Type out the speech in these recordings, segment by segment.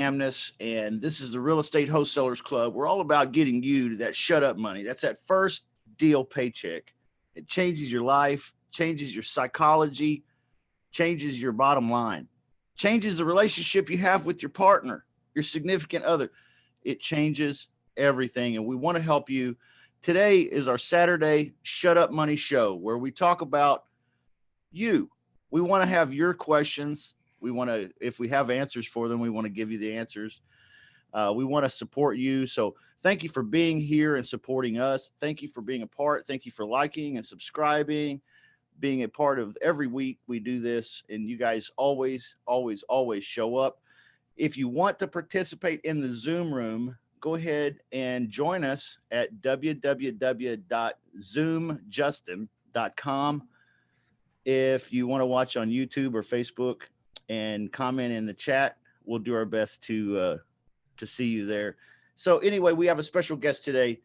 Amnes, and this is the Real Estate Wholesalers Club. We're all about getting you to that shut up money. That's that first deal paycheck. It changes your life, changes your psychology, changes your bottom line, changes the relationship you have with your partner, your significant other. It changes everything, and we want to help you. Today is our Saturday Shut Up Money Show, where we talk about you. We want to have your questions. We want to, if we have answers for them, we want to give you the answers. We want to support you. So thank you for being here and supporting us. Thank you for being a part. Thank you for liking and subscribing, being a part of every week we do this. And you guys always, always, always show up. If you want to participate in the Zoom room, go ahead and join us at www.zoomjustin.com. If you want to watch on YouTube or Facebook and comment in the chat, we'll do our best to see you there. So anyway, we have a special guest today,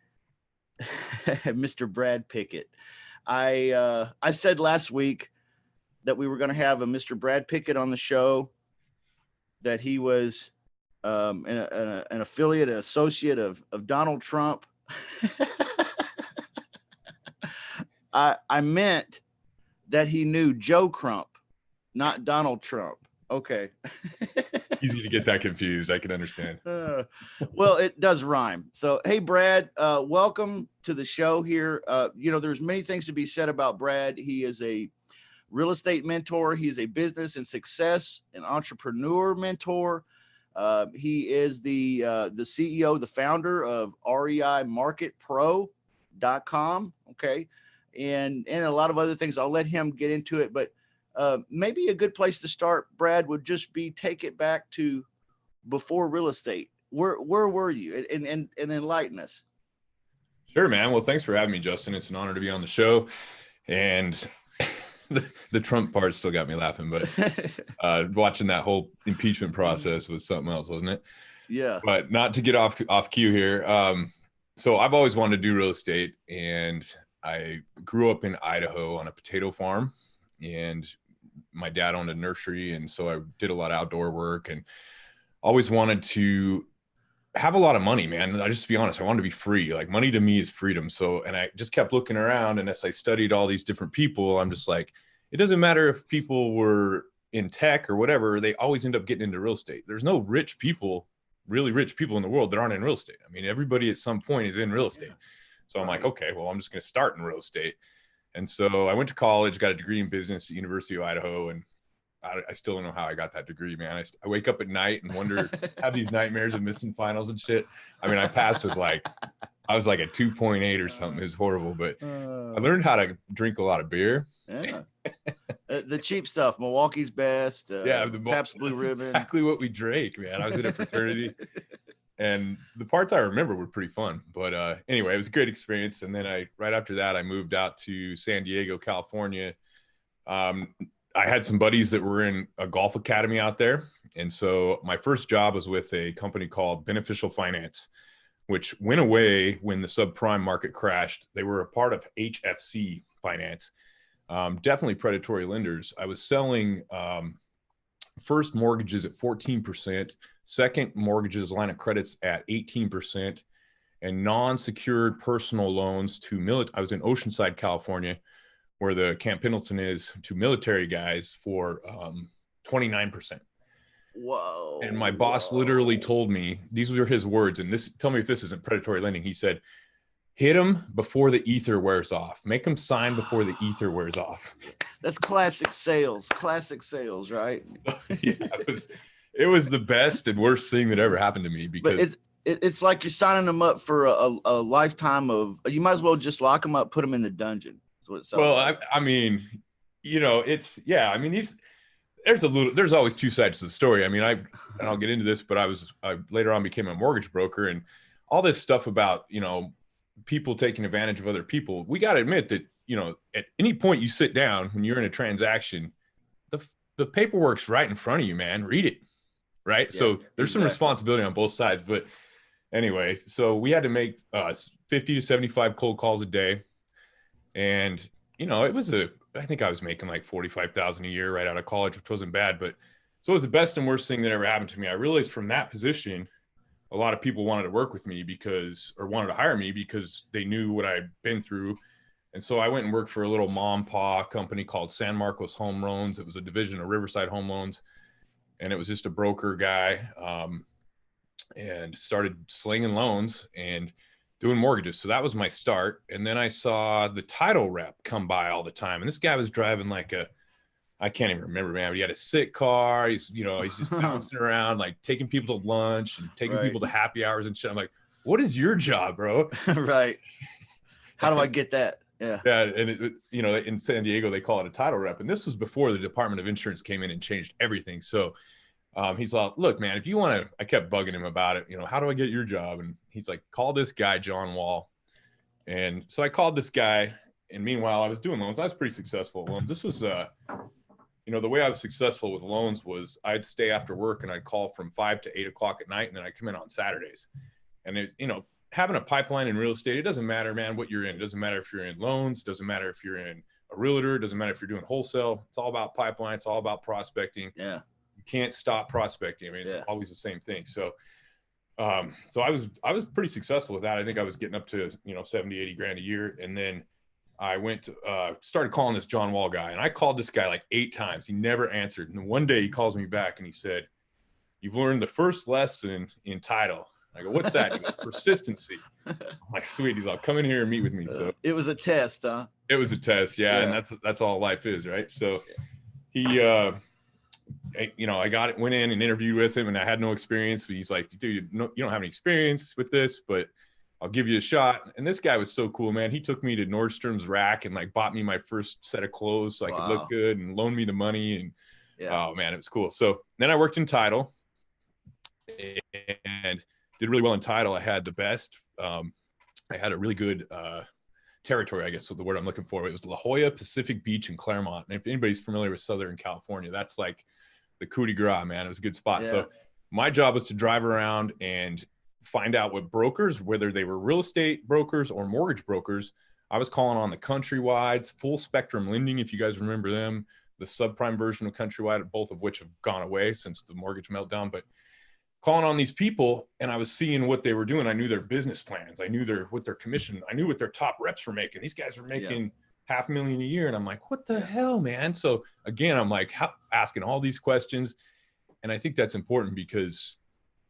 Mr. Brad Pickett. I said last week that we were going to have a Mr. Brad Pickett on the show, that he was an affiliate, an associate of Donald Trump. I meant that he knew Joe Crump, not Donald Trump. Okay. Easy to get that confused. I can understand. Well, it does rhyme. So, hey, Brad, welcome to the show here. There's many things to be said about Brad. He is a real estate mentor. He's a business and success and entrepreneur mentor. He is the CEO, the founder of reimarketpro.com. Okay. And a lot of other things. I'll let him get into it, but maybe a good place to start, Brad, would just be take it back to before real estate. Where were you? And enlighten us. Sure, man. Well, thanks for having me, Justin. It's an honor to be on the show. And the Trump part still got me laughing, but watching that whole impeachment process was something else, wasn't it? Yeah. But not to get off cue here. So I've always wanted to do real estate, and I grew up in Idaho on a potato farm, and my dad owned a nursery. And so I did a lot of outdoor work and always wanted to have a lot of money, man. I just, to be honest, I wanted to be free. Like, money to me is freedom. So, and I just kept looking around, and as I studied all these different people, I'm just like, it doesn't matter if people were in tech or whatever, they always end up getting into real estate. There's no rich people, really rich people in the world that aren't in real estate. I mean, everybody at some point is in real estate. Yeah. So I'm like, okay, well, I'm just going to start in real estate. And so I went to college, got a degree in business at University of Idaho, and I still don't know how I got that degree, man. I wake up at night and wonder, have these nightmares of missing finals and shit. I mean, I passed with I was like a 2.8 or something. It was horrible, but I learned how to drink a lot of beer. Yeah. The cheap stuff, Milwaukee's Best. Yeah, the Pabst Blue Ribbon. Exactly what we drank, man. I was in a fraternity. And the parts I remember were pretty fun. But anyway, it was a great experience. And then right after that, I moved out to San Diego, California. I had some buddies that were in a golf academy out there. And so my first job was with a company called Beneficial Finance, which went away when the subprime market crashed. They were a part of HFC Finance, definitely predatory lenders. I was selling first mortgages at 14%, second mortgages, line of credits at 18%, and non-secured personal loans to I was in Oceanside, California, where the Camp Pendleton is, to military guys for 29%. Whoa. And my boss literally told me, these were his words, and tell me if this isn't predatory lending. He said, hit them before the ether wears off. Make them sign before the ether wears off. That's classic sales, right? Yeah, it was the best and worst thing that ever happened to me, because it's like you're signing them up for a lifetime of, you might as well just lock them up, put them in the dungeon. That's what it sounds like. I mean, it's, yeah, I mean, there's always two sides to the story. I mean, and I'll get into this, but I later on became a mortgage broker, and all this stuff about, people taking advantage of other people. We got to admit that, at any point you sit down when you're in a transaction, the paperwork's right in front of you, man. Read it. Right. Yeah, so there's some responsibility on both sides. But anyway, so we had to make 50 to 75 cold calls a day. And, it was I think I was making like $45,000 a year right out of college, which wasn't bad. But So it was the best and worst thing that ever happened to me. I realized from that position, a lot of people wanted to work with me or wanted to hire me because they knew what I'd been through. And so I went and worked for a little mom pa company called San Marcos Home Loans. It was a division of Riverside Home Loans. And it was just a broker guy, and started slinging loans and doing mortgages. So that was my start. And then I saw the title rep come by all the time. And this guy was driving like I can't even remember, man, but he had a sick car. He's just bouncing around, like taking people to lunch and taking people to happy hours and shit. I'm like, what is your job, bro? Right. How do I get that? Yeah. Yeah. And in San Diego, they call it a title rep. And this was before the Department of Insurance came in and changed everything. So he's like, look, man, if you want to, I kept bugging him about it. How do I get your job? And he's like, call this guy, John Wall. And so I called this guy. And meanwhile, I was doing loans. I was pretty successful at loans. This was, the way I was successful with loans was I'd stay after work and I'd call from 5 to 8 o'clock at night. And then I'd come in on Saturdays. And having a pipeline in real estate, it doesn't matter, man, what you're in. It doesn't matter if you're in loans. It doesn't matter if you're in a realtor. It doesn't matter if you're doing wholesale. It's all about pipeline. It's all about prospecting. Yeah. Can't stop prospecting. I mean, it's always the same thing. So, so I was pretty successful with that. I think I was getting up to, 70, 80 grand a year. And then I went to, started calling this John Wall guy, and I called this guy like 8 times. He never answered. And one day he calls me back and he said, "You've learned the first lesson in title." I go, "What's that?" He goes, "Persistency." I'm like, sweet. He's like, "Come in here and meet with me." So it was a test, huh? It was a test. Yeah. And that's all life is. Right. So he, I went in and interviewed with him, and I had no experience, but he's like, "Dude, you don't have any experience with this, but I'll give you a shot." And this guy was so cool, man. He took me to Nordstrom's rack and like bought me my first set of clothes so I could look good and loaned me the money. And oh man, it was cool. So then I worked in title and did really well in title. I had the best, I had a really good, territory, I guess is the word I'm looking for. It was La Jolla, Pacific Beach, and Claremont. And if anybody's familiar with Southern California, that's like the coup de grace, man. It was a good spot. So my job was to drive around and find out what brokers, whether they were real estate brokers or mortgage brokers. I was calling on the Countrywides, Full Spectrum Lending, if you guys remember them, the subprime version of Countrywide, both of which have gone away since the mortgage meltdown. But calling on these people, and I was seeing what they were doing. I knew their business plans. I knew what their commission. I knew what their top reps were making. These guys were making $500,000 a year. And I'm like, what the hell, man? So again, I'm like asking all these questions. And I think that's important because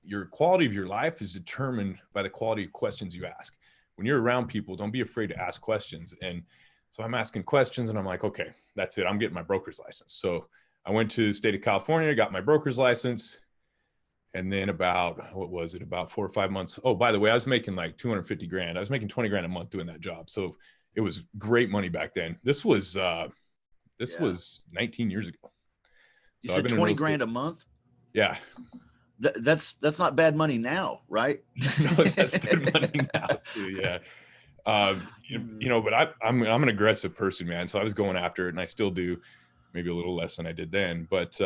your quality of your life is determined by the quality of questions you ask. When you're around people, don't be afraid to ask questions. And so I'm asking questions, and I'm like, okay, that's it. I'm getting my broker's license. So I went to the state of California, got my broker's license. And then about 4 or 5 months. Oh, by the way, I was making like 250 grand. I was making 20 grand a month doing that job. So it was great money back then. This was 19 years ago. You said 20 grand a month? Yeah. That's not bad money now, right? No, that's good money now too. Yeah. But I'm an aggressive person, man. So I was going after it, and I still do, maybe a little less than I did then. But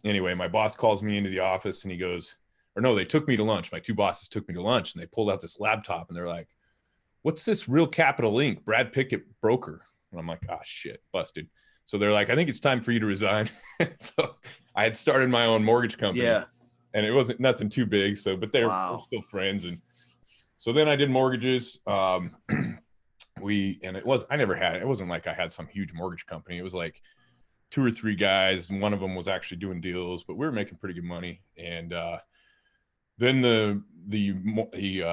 anyway, my boss calls me into the office, and he goes, they took me to lunch. My 2 bosses took me to lunch, and they pulled out this laptop, and they're like, "What's this Real Capital Inc. Brad Pickett broker?" And I'm like, "Ah, shit, busted." So they're like, "I think it's time for you to resign." So I had started my own mortgage company. Yeah. And it wasn't nothing too big. So, but we're still friends. And so then I did mortgages. It wasn't like I had some huge mortgage company. It was like 2 or 3 guys, and one of them was actually doing deals, but we were making pretty good money. And then the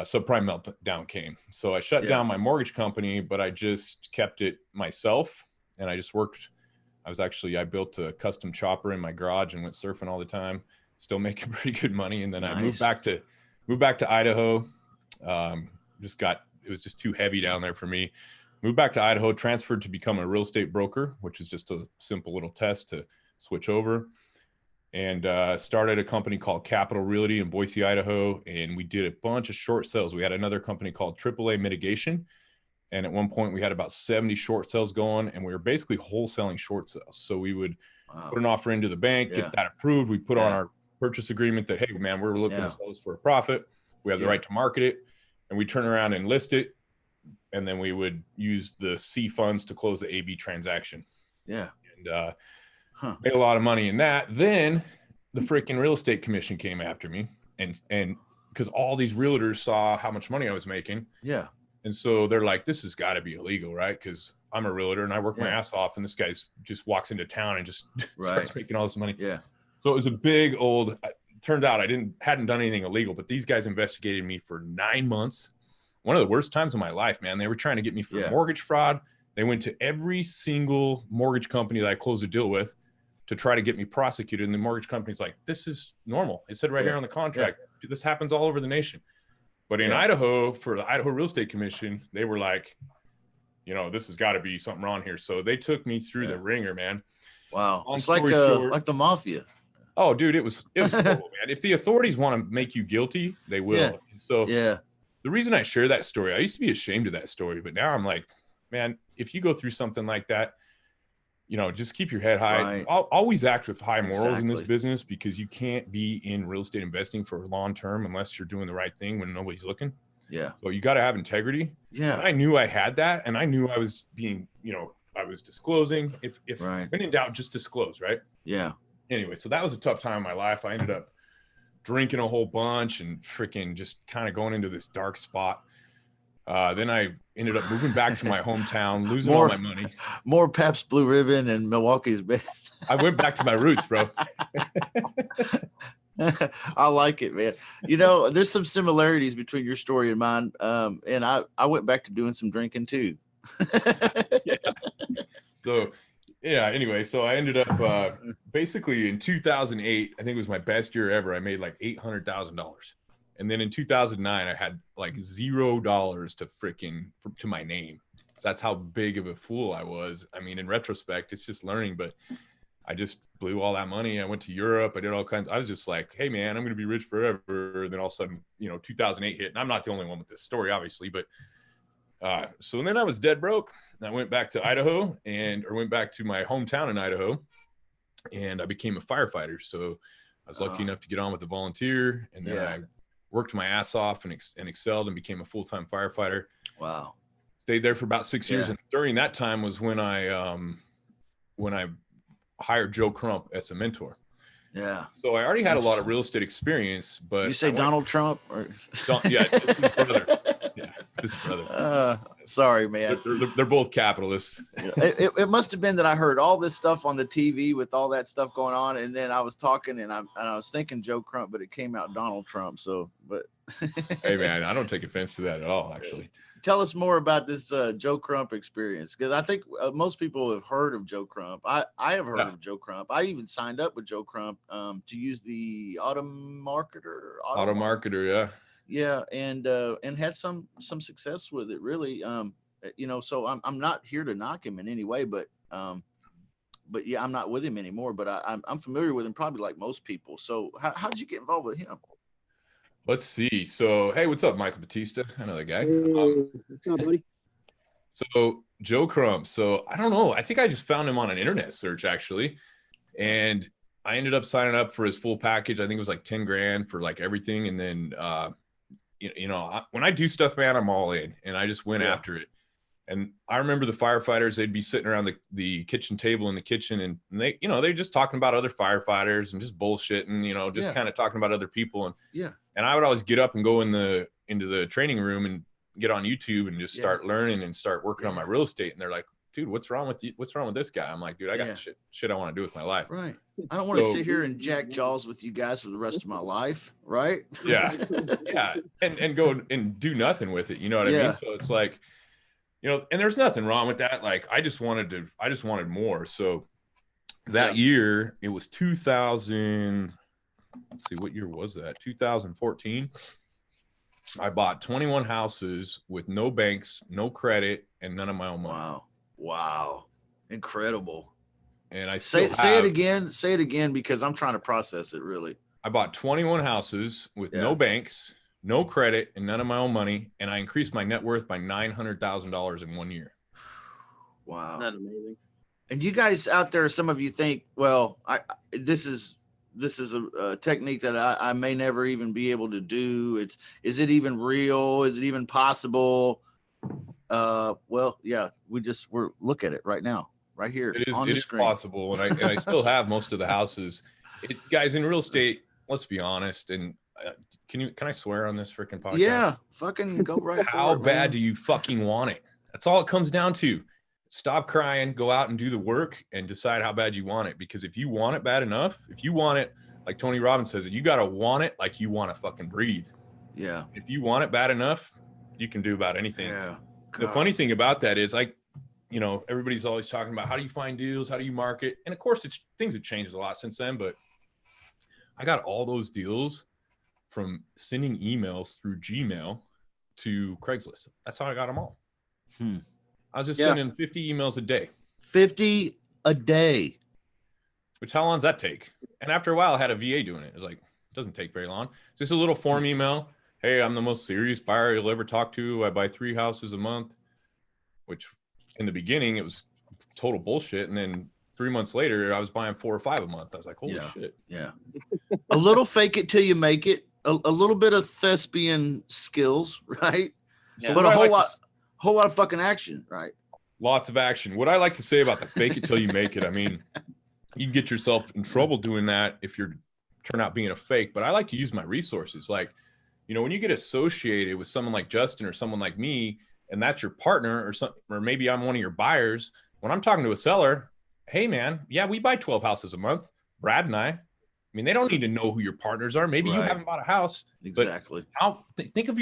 subprime meltdown came. So I shut down my mortgage company, but I just kept it myself. And I just worked. I built a custom chopper in my garage and went surfing all the time, still making pretty good money. And then I moved back to Idaho. It was just too heavy down there for me. Moved back to Idaho, transferred to become a real estate broker, which is just a simple little test to switch over. And started a company called Capital Realty in Boise, Idaho. And we did a bunch of short sales. We had another company called AAA Mitigation. And at one point we had about 70 short sales going, and we were basically wholesaling short sales. So we would put an offer into the bank, get that approved. We put on our purchase agreement that, hey, man, we're looking to sell this for a profit. We have the right to market it. And we turn around and list it. And then we would use the C funds to close the AB transaction. Yeah. And made a lot of money in that. Then the freaking real estate commission came after me, and because all these realtors saw how much money I was making. Yeah. And so they're like, this has got to be illegal, right? Because I'm a realtor and I work my ass off, and this guy's just walks into town and just starts making all this money. Yeah. So it was a big old, turned out I hadn't done anything illegal, but these guys investigated me for 9 months. One of the worst times of my life, man. They were trying to get me for mortgage fraud. They went to every single mortgage company that I closed a deal with to try to get me prosecuted. And the mortgage company's like, this is normal. It said right here on the contract, this happens all over the nation. But in Idaho, for the Idaho Real Estate Commission, they were like, you know, this has got to be something wrong here. So they took me through the ringer, man. Wow. It's like the mafia. Oh, dude, it was horrible, man. If the authorities want to make you guilty, they will. Yeah. And so the reason I share that story, I used to be ashamed of that story, but now I'm like, man, if you go through something like that, you know, just keep your head high. Right. Always act with high morals in this business, because you can't be in real estate investing for long term unless you're doing the right thing when nobody's looking. Yeah. So you got to have integrity. Yeah. And I knew I had that, and I knew I was being, you know, I was disclosing. If when in doubt, just disclose, right? Yeah. Anyway, so that was a tough time in my life. I ended up drinking a whole bunch and freaking just kind of going into this dark spot. Then I ended up moving back to my hometown, losing all my money. More Pabst Blue Ribbon and Milwaukee's Best. I went back to my roots, bro. I like it, man. You know, there's some similarities between your story and mine. And I went back to doing some drinking too. So, anyway, so I ended up basically in 2008, I think it was my best year ever. I made like $800,000. And then in 2009, I had like $0 to my name. So that's how big of a fool I was. I mean, in retrospect, it's just learning, but I just blew all that money. I went to Europe. I did all kinds. I was just like, hey man, I'm going to be rich forever. And then all of a sudden, 2008 hit, and I'm not the only one with this story, obviously, but so then I was dead broke. And I went back to Idaho or went back to my hometown in Idaho, and I became a firefighter. So I was lucky enough to get on with the volunteer, and then I worked my ass off and excelled and became a full-time firefighter. Wow. Stayed there for about 6 years. And during that time was when I hired Joe Crump as a mentor. Yeah. So I already had a lot of real estate experience, but you say Donald Trump or yeah, it's his brother. Yeah, it's his brother. Sorry, man. They're both capitalists. It must have been that I heard all this stuff on the TV with all that stuff going on, and then I was talking and I was thinking Joe Crump, but it came out Donald Trump. So, but hey, man, I don't take offense to that at all, actually. Tell us more about this Joe Crump experience, because I think most people have heard of Joe Crump. I have heard of Joe Crump. I even signed up with Joe Crump to use the Auto Marketer, yeah, and had some success with it, really. So I'm not here to knock him in any way, but yeah, I'm not with him anymore. But I'm familiar with him, probably like most people. So how did you get involved with him? Let's see. So, hey, what's up, Michael Batista? I know that guy. What's up, buddy? So Joe Crump. So I don't know. I think I just found him on an internet search, actually. And I ended up signing up for his full package. I think it was like 10 grand for like everything. And then, when I do stuff, man, I'm all in, and I just went after it. And I remember the firefighters, they'd be sitting around the kitchen table in the kitchen, and they, they're just talking about other firefighters and just bullshitting, just kind of talking about other people. And I would always get up and go into the training room and get on YouTube and just start learning and start working on my real estate. And they're like, dude, what's wrong with you? What's wrong with this guy? I'm like, dude, I got shit I want to do with my life. Right. I don't want to sit here and jack jaws with you guys for the rest of my life. Right. Yeah. Yeah. And go and do nothing with it. You know what I mean? So it's like, and there's nothing wrong with that. Like, I just wanted more. So that year, it was 2000. Let's see, what year was that? 2014. I bought 21 houses with no banks, no credit, and none of my own money. Wow. Incredible. And I say it again, because I'm trying to process it, really. I bought 21 houses with no banks, no credit, and none of my own money. And I increased my net worth by $900,000 in 1 year. Wow. That's amazing. And you guys out there, some of you think, well, this is a technique that I may never even be able to do. Is it even real? Is it even possible? Well, yeah, we're look at it right now, right here. It is possible. And I still have most of the houses. Guys, in real estate, let's be honest. And can I swear on this freaking podcast? Yeah, fucking go right for it. How bad man. do you fucking want it? That's all it comes down to. Stop crying, go out and do the work and decide how bad you want it. Because if you want it bad enough, if you want it, like Tony Robbins says, you got to want it like you want to fucking breathe. Yeah. If you want it bad enough, you can do about anything. Yeah. The funny thing about that is, like, you know, everybody's always talking about how do you find deals? How do you market? And of course, things have changed a lot since then, but I got all those deals from sending emails through Gmail to Craigslist. That's how I got them all. I was just sending 50 emails a day. 50 a day. Which, how long does that take? And after a while, I had a VA doing it. It was like, it doesn't take very long. Just a little form email. Hey, I'm the most serious buyer you'll ever talk to. I buy 3 houses a month, which in the beginning, it was total bullshit. And then 3 months later, I was buying 4 or 5 a month. I was like, holy shit. Yeah. A little fake it till you make it. A little bit of thespian skills, right? So but a whole lot of fucking action, right? Lots of action. What I like to say about the fake it till you make it, I mean, you can get yourself in trouble doing that if you're turn out being a fake, but I like to use my resources. Like, you know, when you get associated with someone like Justin or someone like me, and that's your partner or something, or maybe I'm one of your buyers, when I'm talking to a seller, hey man, yeah, we buy 12 houses a month, Brad and I mean, they don't need to know who your partners are. Maybe you haven't bought a house. Exactly. But think of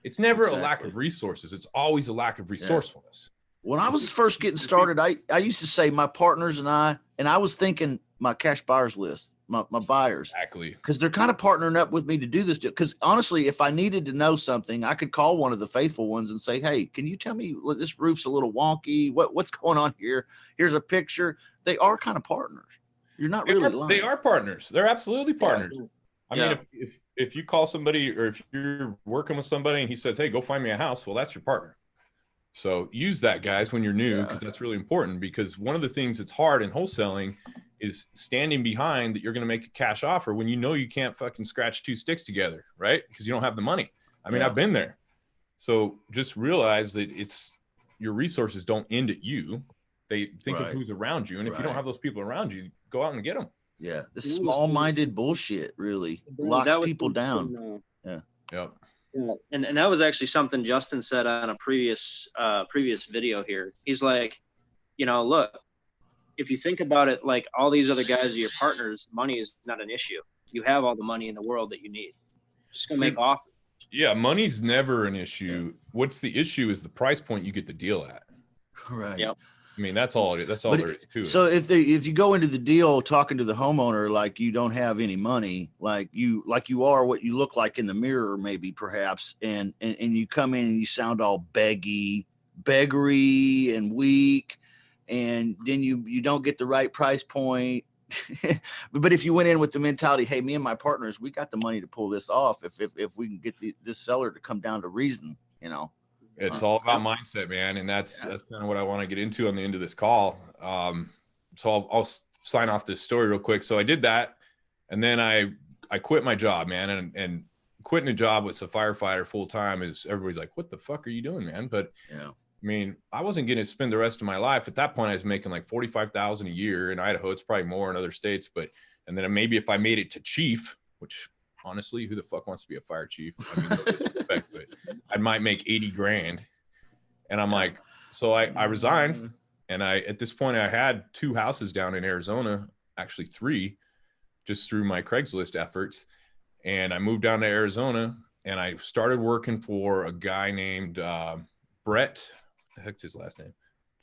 it's never a lack of resources. It's always a lack of resourcefulness. When I was first getting started, I used to say my partners and I was thinking my cash buyers list, my buyers. Exactly. Because they're kind of partnering up with me to do this. Because honestly, if I needed to know something, I could call one of the faithful ones and say, hey, can you tell me this roof's a little wonky? What's going on here? Here's a picture. They are kind of partners. You're not really lying. They are partners. They're absolutely partners. Yeah. I mean, if you call somebody or if you're working with somebody and he says, hey, go find me a house, well, that's your partner. So use that, guys, when you're new, because that's really important. Because one of the things that's hard in wholesaling is standing behind that you're going to make a cash offer when you know you can't fucking scratch 2 sticks together, right? Because you don't have the money. I mean, I've been there. So just realize that your resources don't end at you. They think of who's around you. And if you don't have those people around you, go out and get them. Yeah. The small-minded bullshit really locks people down. Yep. Yeah. And that was actually something Justin said on a previous video here. He's like, you know, look, if you think about it, like all these other guys are your partners, money is not an issue. You have all the money in the world that you need. Just gonna make offers. Yeah, money's never an issue. What's the issue is the price point you get the deal at. Right. Yep. I mean, that's all there is to it. So if you go into the deal talking to the homeowner like you don't have any money, like you are what you look like in the mirror, maybe perhaps, and you come in and you sound all beggery and weak, and then you don't get the right price point. But if you went in with the mentality, hey, me and my partners, we got the money to pull this off. If we can get this seller to come down to reason, you know. It's all about mindset, man. And that's kind of what I want to get into on the end of this call. So I'll sign off this story real quick. So I did that. And then I quit my job, man. And quitting a job with a firefighter full time is everybody's like, what the fuck are you doing, man? But I mean, I wasn't going to spend the rest of my life. At that point, I was making like $45,000 a year in Idaho. It's probably more in other states, and then maybe if I made it to chief, which honestly, who the fuck wants to be a fire chief? I mean, no disrespect, but I might make 80 grand. And I'm like, so I resigned. And at this point, I had 2 houses down in Arizona, actually 3, just through my Craigslist efforts. And I moved down to Arizona and I started working for a guy named Brett. What the heck's his last name?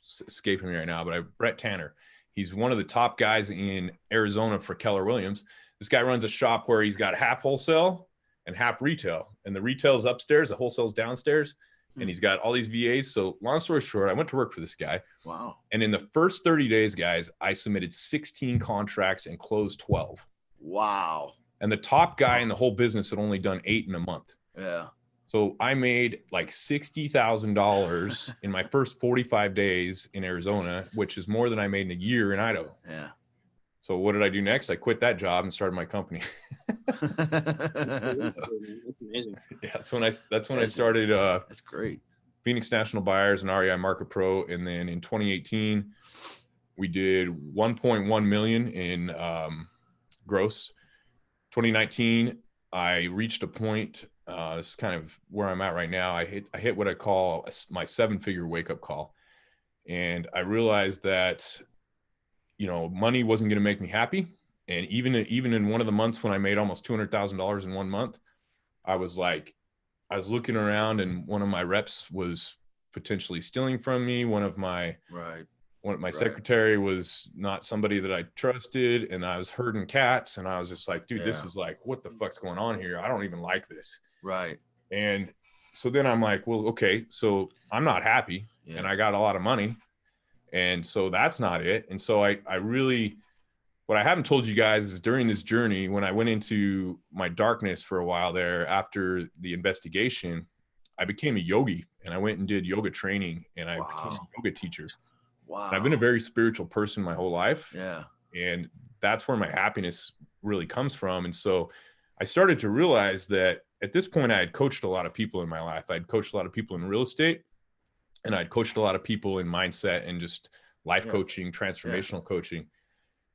It's escaping me right now, but Brett Tanner. He's one of the top guys in Arizona for Keller Williams. This guy runs a shop where he's got half wholesale and half retail, and the retail's upstairs, the wholesale's downstairs, and he's got all these VAs. So long story short, I went to work for this guy. Wow. And in the first 30 days, guys, I submitted 16 contracts and closed 12. Wow. And the top guy in the whole business had only done 8 in a month. Yeah. So I made like $60,000 in my first 45 days in Arizona, which is more than I made in a year in Idaho. Yeah. So what did I do next? I quit that job and started my company. That's amazing. Yeah, that's when I started. That's great. Phoenix National Buyers and REI Market Pro, and then in 2018, we did 1.1 million in gross. 2019, I reached a point, this is kind of where I'm at right now. I hit what I call my 7-figure wake-up call. And I realized that, you know, money wasn't going to make me happy. And even in one of the months when I made almost $200,000 in 1 month, I was looking around, and one of my reps was potentially stealing from me. One of my secretary was not somebody that I trusted, and I was herding cats, and I was just like, dude, this is like, what the fuck's going on here? I don't even like this. Right. And so then I'm like, well, okay, so I'm not happy, and I got a lot of money, and so that's not it. And so I really, what I haven't told you guys is during this journey, when I went into my darkness for a while there after the investigation, I became a yogi, and I went and did yoga training, and I became a yoga teacher. Wow. And I've been a very spiritual person my whole life. Yeah. And that's where my happiness really comes from. And so I started to realize that at this point, I had coached a lot of people in my life. I'd coached a lot of people in real estate, and I'd coached a lot of people in mindset and just life coaching, transformational coaching.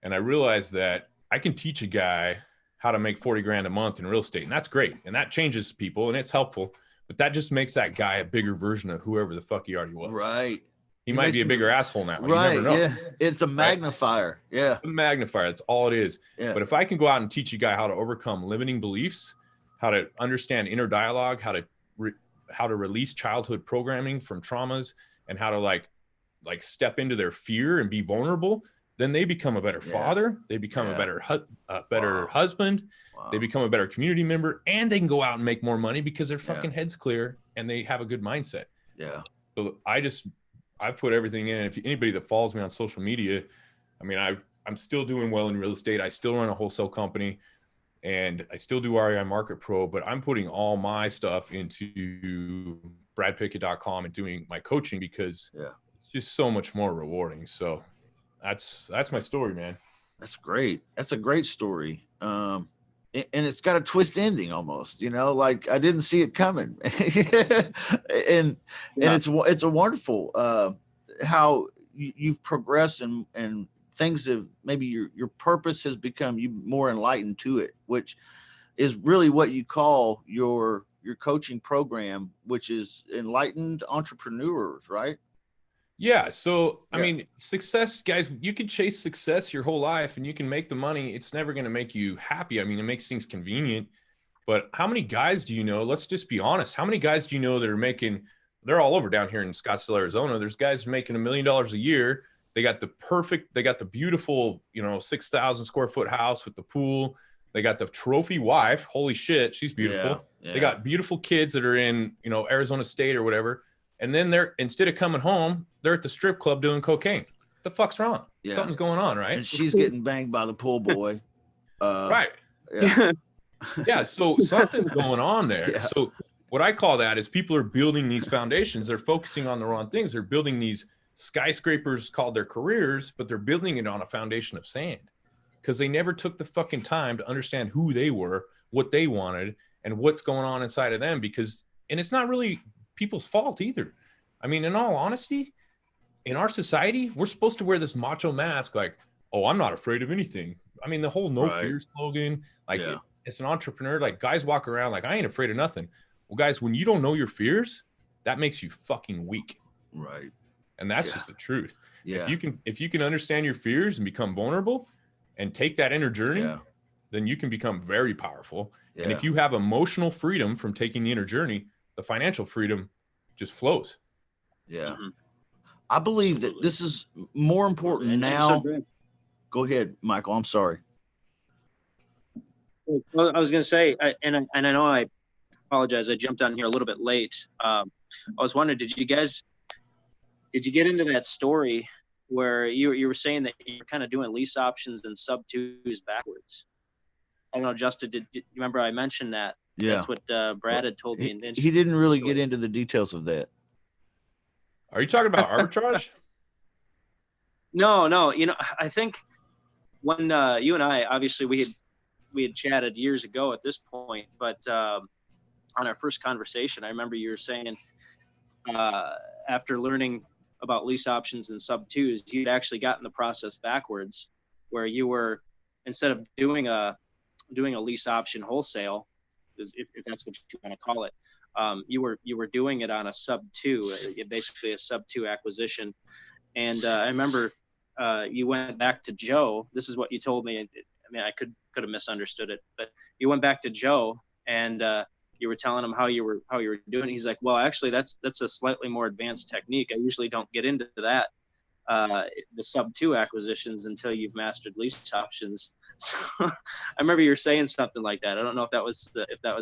And I realized that I can teach a guy how to make 40 grand a month in real estate. And that's great. And that changes people, and it's helpful, but that just makes that guy a bigger version of whoever the fuck he already was. Right. He might be a bigger asshole now. Right. You never know. Yeah. It's a magnifier. Right? Yeah. A magnifier. That's all it is. Yeah. But if I can go out and teach a guy how to overcome limiting beliefs, how to understand inner dialogue, how to release childhood programming from traumas, and how to like step into their fear and be vulnerable, then they become a better father. They become a better husband. Wow. They become a better community member, and they can go out and make more money because their fucking head's clear and they have a good mindset. Yeah. So I put everything in. If anybody that follows me on social media, I mean, I'm still doing well in real estate. I still run a wholesale company, and I still do REI Market Pro, but I'm putting all my stuff into bradpickett.com and doing my coaching because it's just so much more rewarding. So that's my story, man. That's great. That's a great story. And it's got a twist ending almost, you know, like I didn't see it coming. and it's a wonderful how you've progressed and things have maybe your purpose has become you more enlightened to it, which is really what you call your coaching program, which is Enlightened Entrepreneurs, right? Yeah. So, I mean, success, guys, you can chase success your whole life and you can make the money. It's never going to make you happy. I mean, it makes things convenient, but how many guys do you know? Let's just be honest. How many guys do you know that are they're all over down here in Scottsdale, Arizona. There's guys making $1 million a year. They got the beautiful, 6,000 square foot house with the pool. They got the trophy wife. Holy shit. She's beautiful. Yeah. They got beautiful kids that are in, Arizona State or whatever. And then instead of coming home, they're at the strip club doing cocaine. What the fuck's wrong? Yeah. Something's going on, right? And she's getting banged by the pool boy. Right. Yeah. Yeah. So something's going on there. Yeah. So what I call that is people are building these foundations. They're focusing on the wrong things. They're building these skyscrapers called their careers, but they're building it on a foundation of sand because they never took the fucking time to understand who they were, what they wanted, and what's going on inside of them. And it's not really people's fault either. I mean, in all honesty, in our society, we're supposed to wear this macho mask like, oh, I'm not afraid of anything. I mean, the whole no fear slogan, like it's an entrepreneur, like guys walk around like I ain't afraid of nothing. Well, guys, when you don't know your fears, that makes you fucking weak. Right. And that's just the truth. Yeah. If you can understand your fears and become vulnerable and take that inner journey, then you can become very powerful. Yeah. And if you have emotional freedom from taking the inner journey, the financial freedom just flows. Yeah. Mm-hmm. I believe that this is more important now. So go ahead, Michael. I'm sorry. Well, I was going to say, and I know I apologize. I jumped on here a little bit late. I was wondering, did you get into that story where you were saying that you're kind of doing lease options and sub twos backwards? I don't know, Justin, did you remember I mentioned that? Yeah. That's what Brad had told me. He didn't really get into the details of that. Are you talking about arbitrage? No. I think when you and I, obviously we had chatted years ago at this point, but on our first conversation, I remember you were saying after learning about lease options and sub twos, you'd actually gotten the process backwards, where you were instead of doing a lease option wholesale, if that's what you want to call it, you were doing it on a sub 2, basically a sub 2 acquisition. And I remember you went back to Joe. This is what you told me. I mean, I could have misunderstood it, but you went back to Joe and you were telling him how you were doing it. He's like, well, actually, that's a slightly more advanced technique. I usually don't get into that, the sub 2 acquisitions, until you've mastered lease options. So I remember you were saying something like that. I don't know if that was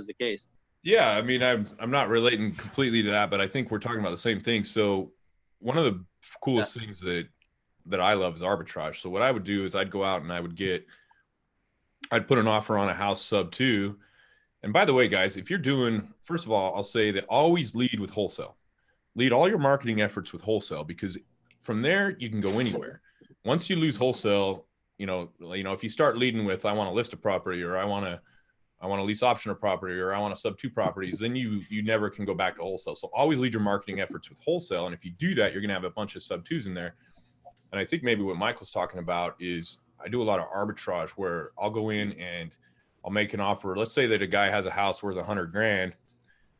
the case. Yeah, I mean, I'm not relating completely to that, but I think we're talking about the same thing. So one of the coolest things that I love is arbitrage. So what I would do is I'd go out and I'd put an offer on a house sub 2. And by the way, guys, if you're doing, first of all, I'll say that always lead with wholesale. Lead all your marketing efforts with wholesale, because from there you can go anywhere. Once you lose wholesale, if you start leading with, I want to list a property, or I want to lease option a property, or I want to sub 2 properties, then you never can go back to wholesale. So always lead your marketing efforts with wholesale. And if you do that, you're going to have a bunch of sub 2s in there. And I think maybe what Michael's talking about is I do a lot of arbitrage, where I'll go in and I'll make an offer. Let's say that a guy has a house worth $100,000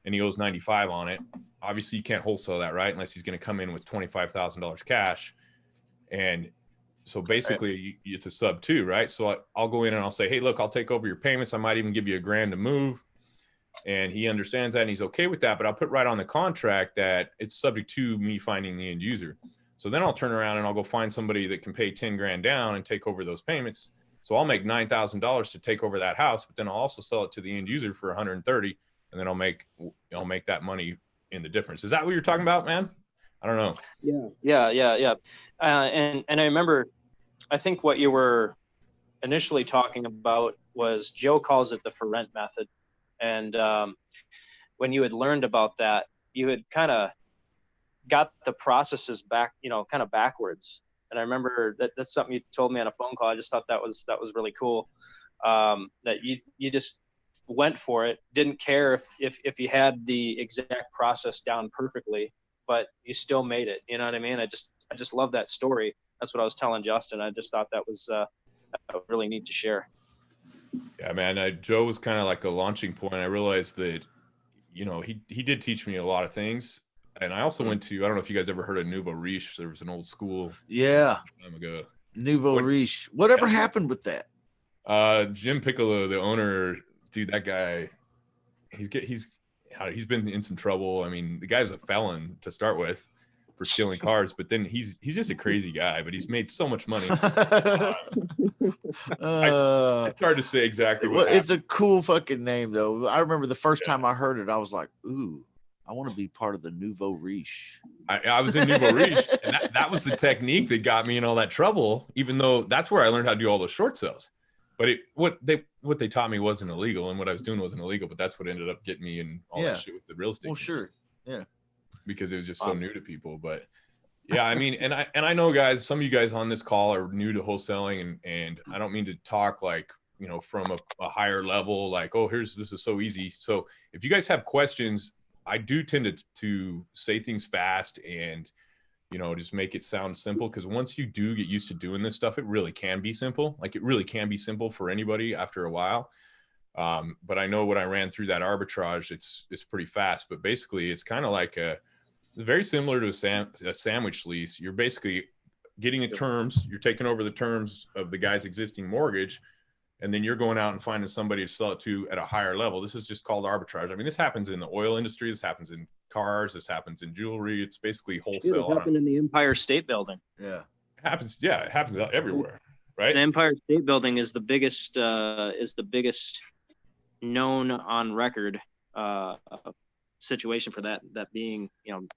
and he owes 95 on it. Obviously you can't wholesale that, right? Unless he's going to come in with $25,000 cash. And so basically it's a sub 2, right? So I'll go in and I'll say, hey, look, I'll take over your payments. I might even give you $1,000 to move. And he understands that and he's okay with that, but I'll put right on the contract that it's subject to me finding the end user. So then I'll turn around and I'll go find somebody that can pay $10,000 down and take over those payments. So I'll make $9,000 to take over that house, but then I'll also sell it to the end user for $130,000, and then I'll make that money in the difference. Is that what you're talking about, man? I don't know. Yeah. And I remember, I think what you were initially talking about was, Joe calls it the for rent method. And when you had learned about that, you had kind of got the processes back, kind of backwards. And I remember that's something you told me on a phone call. I just thought that was really cool. That you just went for it, didn't care if you had the exact process down perfectly, but you still made it. You know what I mean? I just love that story. That's what I was telling Justin. I just thought that was really neat to share. Yeah, man. Joe was kind of like a launching point. I realized that, he did teach me a lot of things. And I also went to, I don't know if you guys ever heard of Nouveau Riche. There was an old school. Yeah. Time ago. Nouveau Riche. Whatever happened with that? Jim Piccolo, the owner, dude, that guy, he's been in some trouble. I mean, the guy's a felon to start with for stealing cars, but then he's just a crazy guy, but he's made so much money. It's hard to say exactly what it's a cool fucking name though. I remember the first time I heard it, I was like, ooh, I want to be part of the Nouveau Riche. I was in Nouveau Riche, and that was the technique that got me in all that trouble, even though that's where I learned how to do all those short sales. But what they taught me wasn't illegal, and what I was doing wasn't illegal, but that's what ended up getting me in all that shit with the real estate. Well, sure. Yeah. Because it was just so new to people. But yeah, I mean, and I know, guys, some of you guys on this call are new to wholesaling, and I don't mean to talk like, from a higher level, like, oh, this is so easy. So if you guys have questions, I do tend to say things fast and, just make it sound simple. Because once you do get used to doing this stuff, it really can be simple. Like, it really can be simple for anybody after a while. But I know when I ran through that arbitrage, it's pretty fast. But basically, it's kind of like it's very similar to a sandwich lease. You're basically getting the terms. You're taking over the terms of the guy's existing mortgage, and then you're going out and finding somebody to sell it to at a higher level. This is just called arbitrage. I mean, this happens in the oil industry. This happens in cars. This happens in jewelry. It's basically wholesale. It happened in the Empire State Building. Yeah. It happens everywhere, right? The Empire State Building is the biggest known on record situation for that being,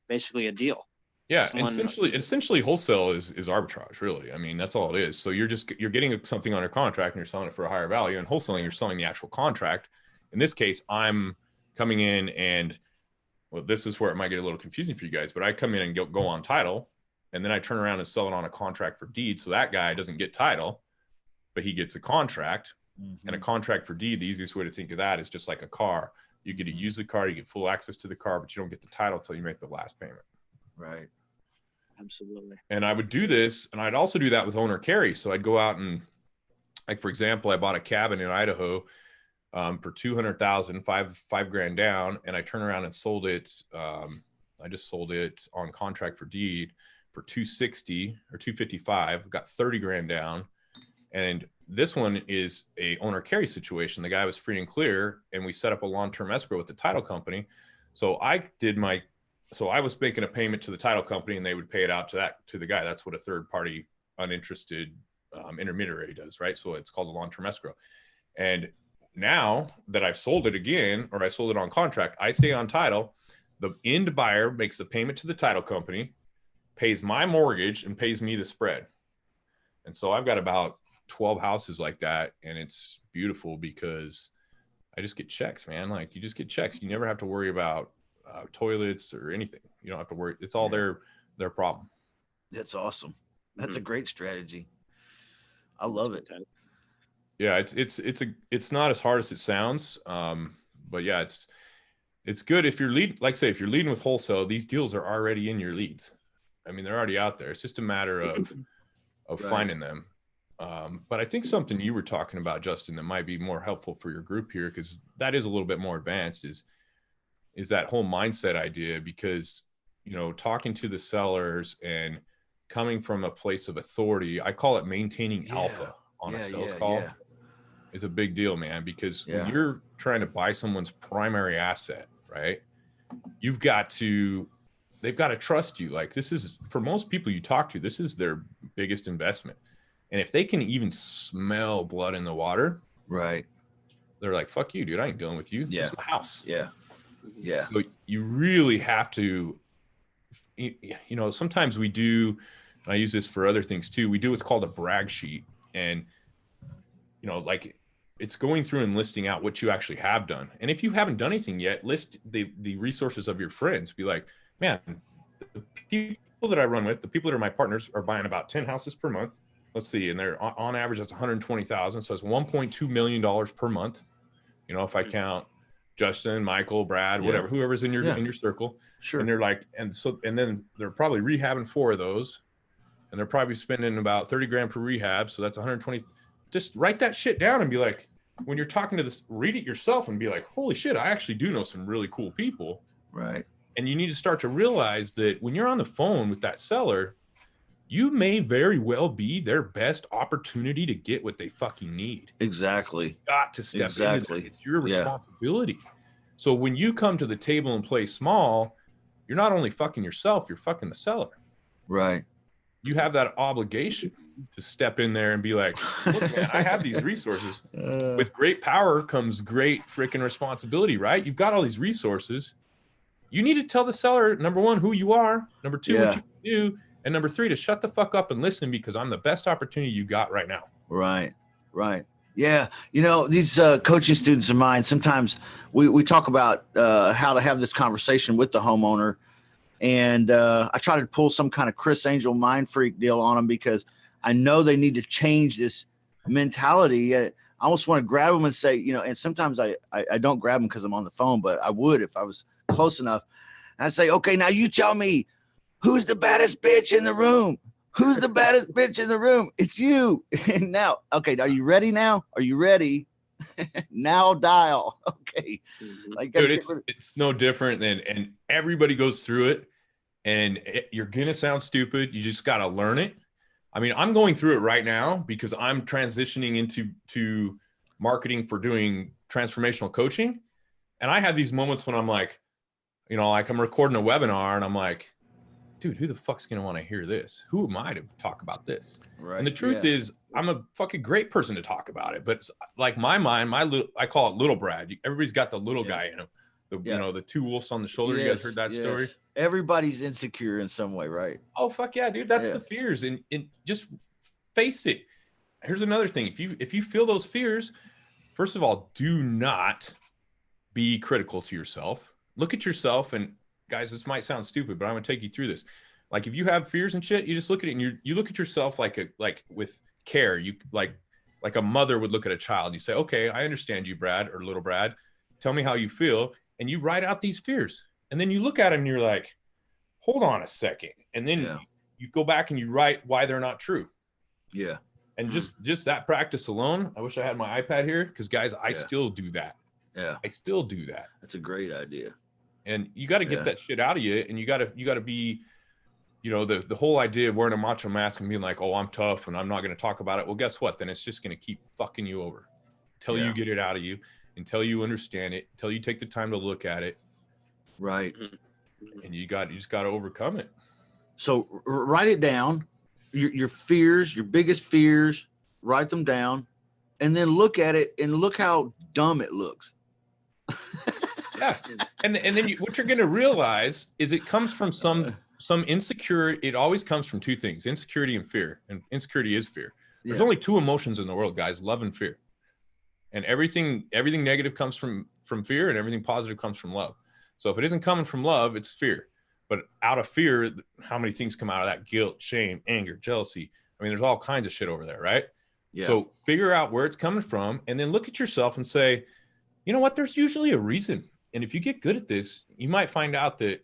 basically a deal. Yeah, essentially wholesale is arbitrage, really. I mean, that's all it is. So you're getting something under contract and you're selling it for a higher value. And wholesaling, you're selling the actual contract. In this case, I'm coming in and, well, this is where it might get a little confusing for you guys, but I come in and go on title, and then I turn around and sell it on a contract for deed. So that guy doesn't get title, but he gets a contract. Mm-hmm. And a contract for deed, the easiest way to think of that is just like a car. You get to use the car, you get full access to the car, but you don't get the title till you make the last payment. Right. Absolutely. And I would do this, and I'd also do that with owner carry. So I'd go out and like, for example, I bought a cabin in Idaho for 200,000, five grand down. And I turned around and sold it. I just sold it on contract for deed for 260 or 255, got 30 grand down. And this one is a owner carry situation. The guy was free and clear, and we set up a long-term escrow with the title company. So I was making a payment to the title company, and they would pay it out to the guy. That's what a third party uninterested intermediary does, right? So it's called a long-term escrow. And now that I've sold it again, or I sold it on contract, I stay on title. The end buyer makes the payment to the title company, pays my mortgage, and pays me the spread. And so I've got about 12 houses like that, and it's beautiful because I just get checks, man. Like, you just get checks. You never have to worry about toilets or anything. You don't have to worry. It's all their problem. That's awesome. That's a great strategy. I love it. Yeah, it's not as hard as it sounds. But yeah, it's good if you're if you're leading with wholesale, these deals are already in your leads. I mean, they're already out there. It's just a matter of right. Finding them. But I think something you were talking about, Justin, that might be more helpful for your group here, because that is a little bit more advanced, is that whole mindset idea. Because, talking to the sellers and coming from a place of authority, I call it maintaining alpha on a sales call, is a big deal, man. Because when you're trying to buy someone's primary asset, right, they've got to trust you. Like, this is, for most people you talk to, this is their biggest investment. And if they can even smell blood in the water, right, they're like, fuck you, dude. I ain't dealing with you. Yeah. This is my house. Yeah. Yeah. So you really have to, sometimes we do, and I use this for other things too. We do what's called a brag sheet. And, like, it's going through and listing out what you actually have done. And if you haven't done anything yet, list the resources of your friends. Be like, man, the people that I run with, the people that are my partners, are buying about 10 houses per month. Let's see. And they're on average, that's 120,000. So it's $1.2 million per month. If I count Justin, Michael, Brad, whatever, whoever's in your circle. Sure. And they're like, and then they're probably rehabbing 4 of those, and they're probably spending about 30 grand per rehab. So that's 120. Just write that shit down and be like, when you're talking to this, read it yourself and be like, holy shit, I actually do know some really cool people. Right. And you need to start to realize that when you're on the phone with that seller, you may very well be their best opportunity to get what they fucking need. Exactly. You've got to step into that. It's your responsibility. So when you come to the table and play small, you're not only fucking yourself, you're fucking the seller. Right. You have that obligation to step in there and be like, look, man, I have these resources. With great power comes great freaking responsibility, right? You've got all these resources. You need to tell the seller, number 1, who you are, number 2, what you can do, and number 3, to shut the fuck up and listen, because I'm the best opportunity you got right now. Right. Right. Yeah. These coaching students of mine, sometimes we talk about how to have this conversation with the homeowner. And I try to pull some kind of Chris Angel mind freak deal on them, because I know they need to change this mentality. I almost want to grab them and say, and sometimes I don't grab them because I'm on the phone, but I would if I was close enough. And I say, okay, now you tell me, who's the baddest bitch in the room? Who's the baddest bitch in the room? It's you. And now, okay, are you ready now? Are you ready? Now dial. Okay. Like, dude, it's no different than, and everybody goes through it, and you're going to sound stupid. You just got to learn it. I mean, I'm going through it right now because I'm transitioning into marketing for doing transformational coaching. And I have these moments when I'm like, like I'm recording a webinar and I'm like, dude, who the fuck's going to want to hear this? Who am I to talk about this? Right. And the truth is, I'm a fucking great person to talk about it. But it's like my mind, I call it little Brad. Everybody's got the little guy in him. The 2 wolves on the shoulder. Yes, you guys heard that story? Everybody's insecure in some way, right? Oh, fuck yeah, dude. That's the fears. And just face it. Here's another thing. If you feel those fears, first of all, do not be critical to yourself. Look at yourself, and guys, this might sound stupid, but I'm gonna take you through this. Like, if you have fears and shit, you just look at it and you look at yourself like with care. You like a mother would look at a child. You say, okay, I understand you, Brad, or little Brad. Tell me how you feel. And you write out these fears. And then you look at them and you're like, hold on a second. And then you go back and you write why they're not true. Yeah. And just that practice alone, I wish I had my iPad here, because guys, I still do that. Yeah. I still do that. That's a great idea. And you got to get that shit out of you. And you got to be, you know, the whole idea of wearing a macho mask and being like, oh, I'm tough and I'm not going to talk about it. Well, guess what? Then it's just going to keep fucking you over until you get it out of you, until you understand it, until you take the time to look at it. Right. And you just got to overcome it. So write it down, your fears, your biggest fears, write them down, and then look at it and look how dumb it looks. Yeah. And then what you're going to realize is it comes from some insecurity. It always comes from two things, insecurity and fear. And insecurity is fear. There's only two emotions in the world, guys, love and fear. And everything negative comes from fear, and everything positive comes from love. So if it isn't coming from love, it's fear. But out of fear, how many things come out of that? Guilt, shame, anger, jealousy. I mean, there's all kinds of shit over there, right? Yeah. So figure out where it's coming from, and then look at yourself and say, you know what? There's usually a reason. And if you get good at this, you might find out that,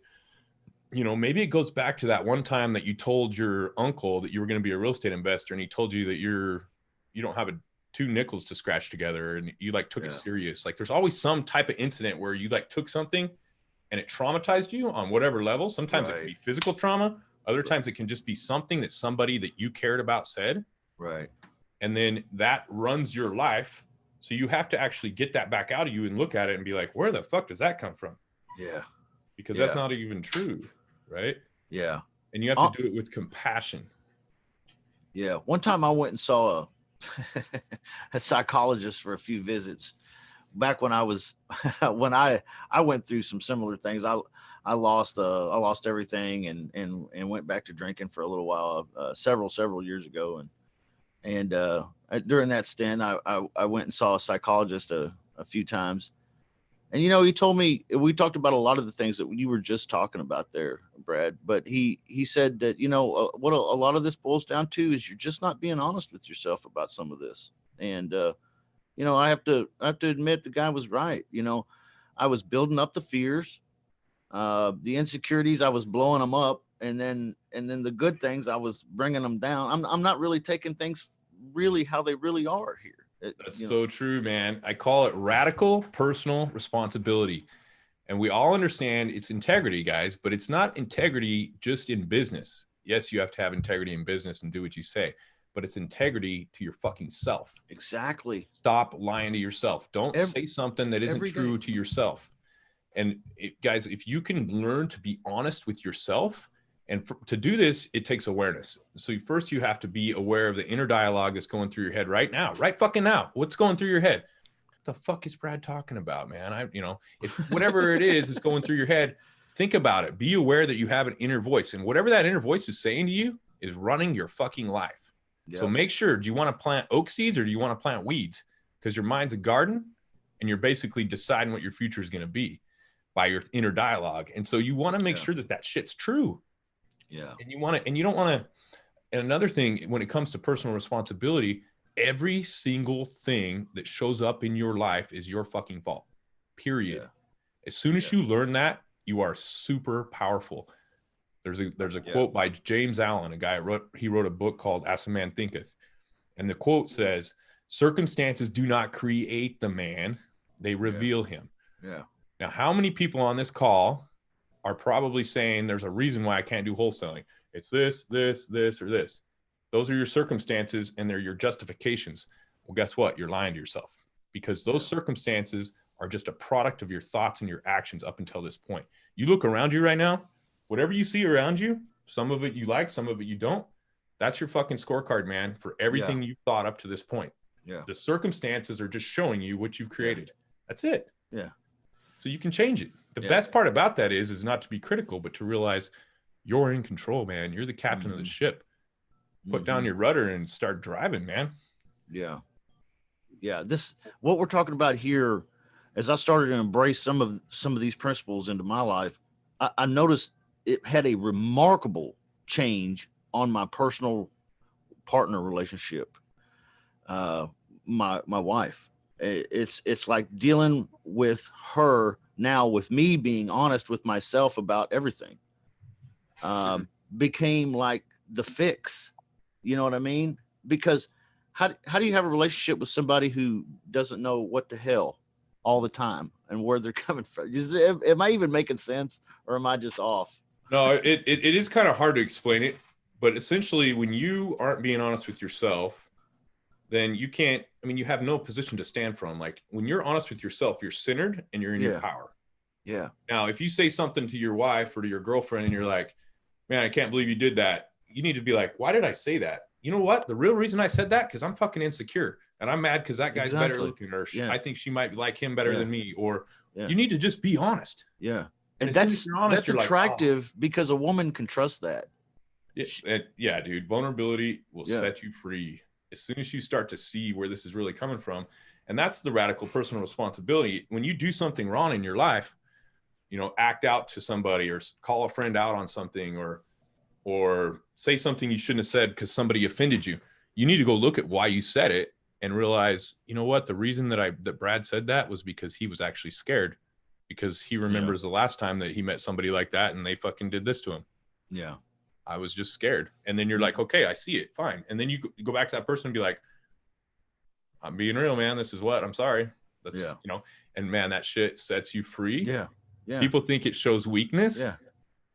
you know, maybe it goes back to that one time that you told your uncle that you were going to be a real estate investor, and he told you that you don't have two nickels to scratch together, and you like took it serious. Like there's always some type of incident where you like took something and it traumatized you on whatever level. Sometimes it can be physical trauma. Other times it can just be something that somebody that you cared about said. Right. And then that runs your life. So you have to actually get that back out of you and look at it and be like, where the fuck does that come from? Yeah. Because that's not even true. Right. Yeah. And you have to do it with compassion. Yeah. One time I went and saw a psychologist for a few visits back when I was, when I went through some similar things. I lost everything and went back to drinking for a little while, several years ago. And during that stint, I went and saw a psychologist a few times. And, you know, he told me, we talked about a lot of the things that you were just talking about there, Brad, but he said that, you know, what a lot of this boils down to is you're just not being honest with yourself about some of this. And, you know, I have to admit the guy was right. You know, I was building up the fears, the insecurities, I was blowing them up. And then the good things, I was bringing them down. I'm not really taking things really how they really are here. That's so true, man. I call it radical personal responsibility. And we all understand it's integrity, guys, but it's not integrity just in business. Yes, you have to have integrity in business and do what you say, but it's integrity to your fucking self. Exactly. Stop lying to yourself. Don't say something that isn't true to yourself. And guys, if you can learn to be honest with yourself, and to do this, it takes awareness. So first you have to be aware of the inner dialogue that's going through your head right now, right fucking now. What's going through your head? What the fuck is Brad talking about, man? If whatever it is going through your head, think about it. Be aware that you have an inner voice, and whatever that inner voice is saying to you is running your fucking life. Yep. So make sure, do you want to plant oak seeds or do you want to plant weeds? Because your mind's a garden and you're basically deciding what your future is going to be by your inner dialogue. And so you want to make sure that that shit's true. Yeah. And you don't want to, and another thing, when it comes to personal responsibility, every single thing that shows up in your life is your fucking fault, period. Yeah. As soon as you learn that, you are super powerful. There's a quote by James Allen, a guy he wrote a book called As a Man Thinketh. And the quote says, circumstances do not create the man, they reveal him. Yeah. Now, how many people on this call are probably saying there's a reason why I can't do wholesaling? It's this, or this. Those are your circumstances and they're your justifications. Well, guess what? You're lying to yourself, because those circumstances are just a product of your thoughts and your actions up until this point. You look around you right now, whatever you see around you, some of it you like, some of it you don't. That's your fucking scorecard, man, for everything you've thought up to this point. Yeah. The circumstances are just showing you what you've created. That's it. Yeah. So you can change it. The best part about that is not to be critical, but to realize you're in control, man. You're the captain of the ship. Put down your rudder and start driving, man. Yeah. Yeah. What we're talking about here, as I started to embrace some of these principles into my life, I noticed it had a remarkable change on my personal partner relationship. My wife, it's like dealing with her now, with me being honest with myself about everything, became like the fix. You know what I mean? Because how do you have a relationship with somebody who doesn't know what the hell all the time and where they're coming from? Am I even making sense, or am I just off? No, it is kind of hard to explain it, but essentially when you aren't being honest with yourself, then you can't, I mean, you have no position to stand from. Like when you're honest with yourself, you're centered and you're in your power. Yeah. Now, if you say something to your wife or to your girlfriend and you're like, man, I can't believe you did that, you need to be like, why did I say that? You know what? The real reason I said that, because I'm fucking insecure and I'm mad because that guy's better looking, or I think she might like him better than me, or you need to just be honest. Yeah. And that's attractive, because a woman can trust that. Yeah, dude. Vulnerability will set you free as soon as you start to see where this is really coming from. And that's the radical personal responsibility. When you do something wrong in your life, you know, act out to somebody or call a friend out on something, or say something you shouldn't have said because somebody offended you. You need to go look at why you said it and realize, you know what, the reason that Brad said that was because he was actually scared, because he remembers the last time that he met somebody like that and they fucking did this to him. Yeah. I was just scared. And then you're like, okay, I see it. Fine. And then you go back to that person and be like, I'm being real, man. This is what, I'm sorry. That's, you know, and man, that shit sets you free. Yeah. Yeah. People think it shows weakness,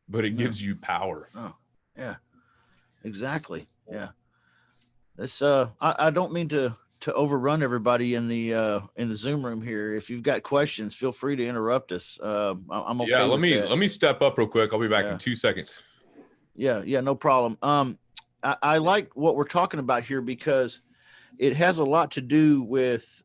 but it gives you power. Oh, yeah, exactly. Yeah. This, I don't mean to overrun everybody in the Zoom room here. If you've got questions, feel free to interrupt us. I'm okay. Yeah. Let me step up real quick. I'll be back in 2 seconds. Yeah. Yeah. No problem. I like what we're talking about here because it has a lot to do with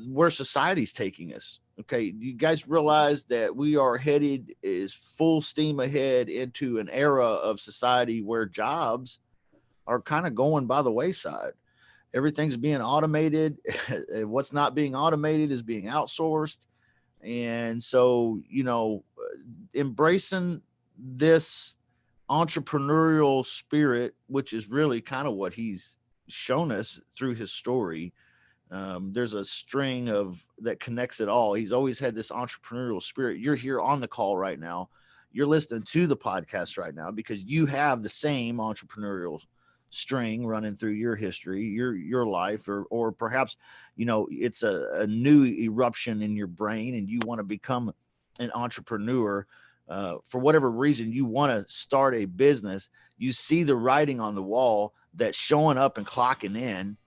where society's taking us. Okay. You guys realize that we are headed is full steam ahead into an era of society where jobs are kind of going by the wayside. Everything's being automated. What's not being automated is being outsourced. And so, you know, embracing this entrepreneurial spirit, which is really kind of what he's shown us through his story. There's a string of that connects it all. He's always had this entrepreneurial spirit. You're here on the call right now. You're listening to the podcast right now because you have the same entrepreneurial string running through your history, your life, or perhaps, you know, it's a new eruption in your brain and you want to become an entrepreneur. For whatever reason, you want to start a business. You see the writing on the wall that showing up and clocking in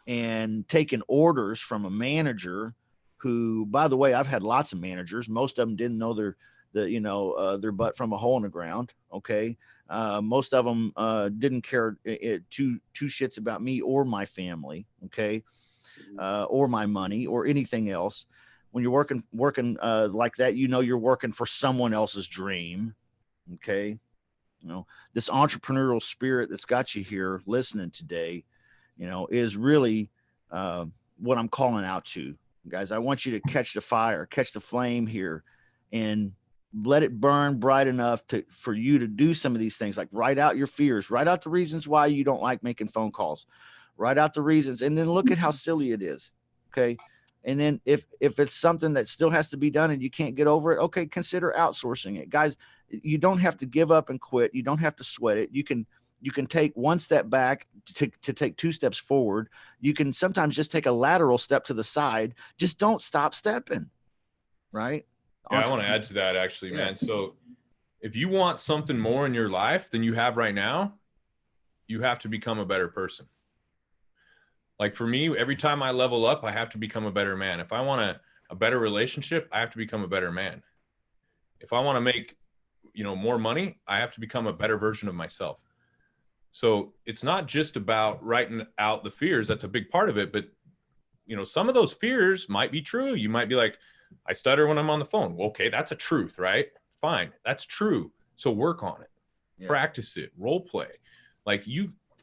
and taking orders from a manager who, by the way, I've had lots of managers. Most of them didn't know their butt from a hole in the ground. Okay. Most of them didn't care two shits about me or my family. Okay. Or my money or anything else. When you're working like that, you know, you're working for someone else's dream. Okay. You know, this entrepreneurial spirit that's got you here listening today, you know, is really what I'm calling out to. Guys, I want you to catch the fire, catch the flame here, and let it burn bright enough for you to do some of these things, like write out your fears, write out the reasons why you don't like making phone calls, write out the reasons, and then look at how silly it is. Okay. And then if it's something that still has to be done and you can't get over it, okay, consider outsourcing it. Guys, you don't have to give up and quit. You don't have to sweat it. You can take one step back to take two steps forward. You can sometimes just take a lateral step to the side. Just don't stop stepping. Right. Yeah, I want to add to that actually, man. So if you want something more in your life than you have right now, you have to become a better person. Like for me, every time I level up, I have to become a better man. If I want a better relationship, I have to become a better man. If I want to make, you know, more money, I have to become a better version of myself. So it's not just about writing out the fears. That's a big part of it. But, you know, some of those fears might be true. You might be like, I stutter when I'm on the phone. Well, okay, that's a truth, right? Fine. That's true. So work on it, practice it, role play. Like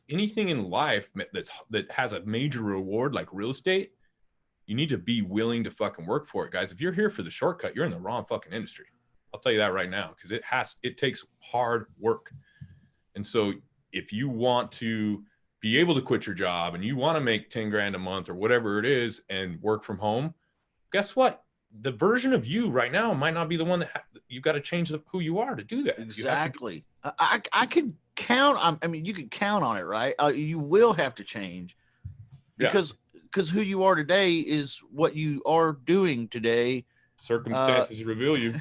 anything in life that has a major reward, like real estate, you need to be willing to fucking work for it, guys. If you're here for the shortcut, you're in the wrong fucking industry. I'll tell you that right now, because it takes hard work. And so if you want to be able to quit your job and you want to make 10 grand a month or whatever it is and work from home, guess what? The version of you right now might not be the one that you've got to change who you are to do that. Exactly. I can count on, I mean, you can count on it, right? You will have to change, because who you are today is what you are doing today. Circumstances reveal you.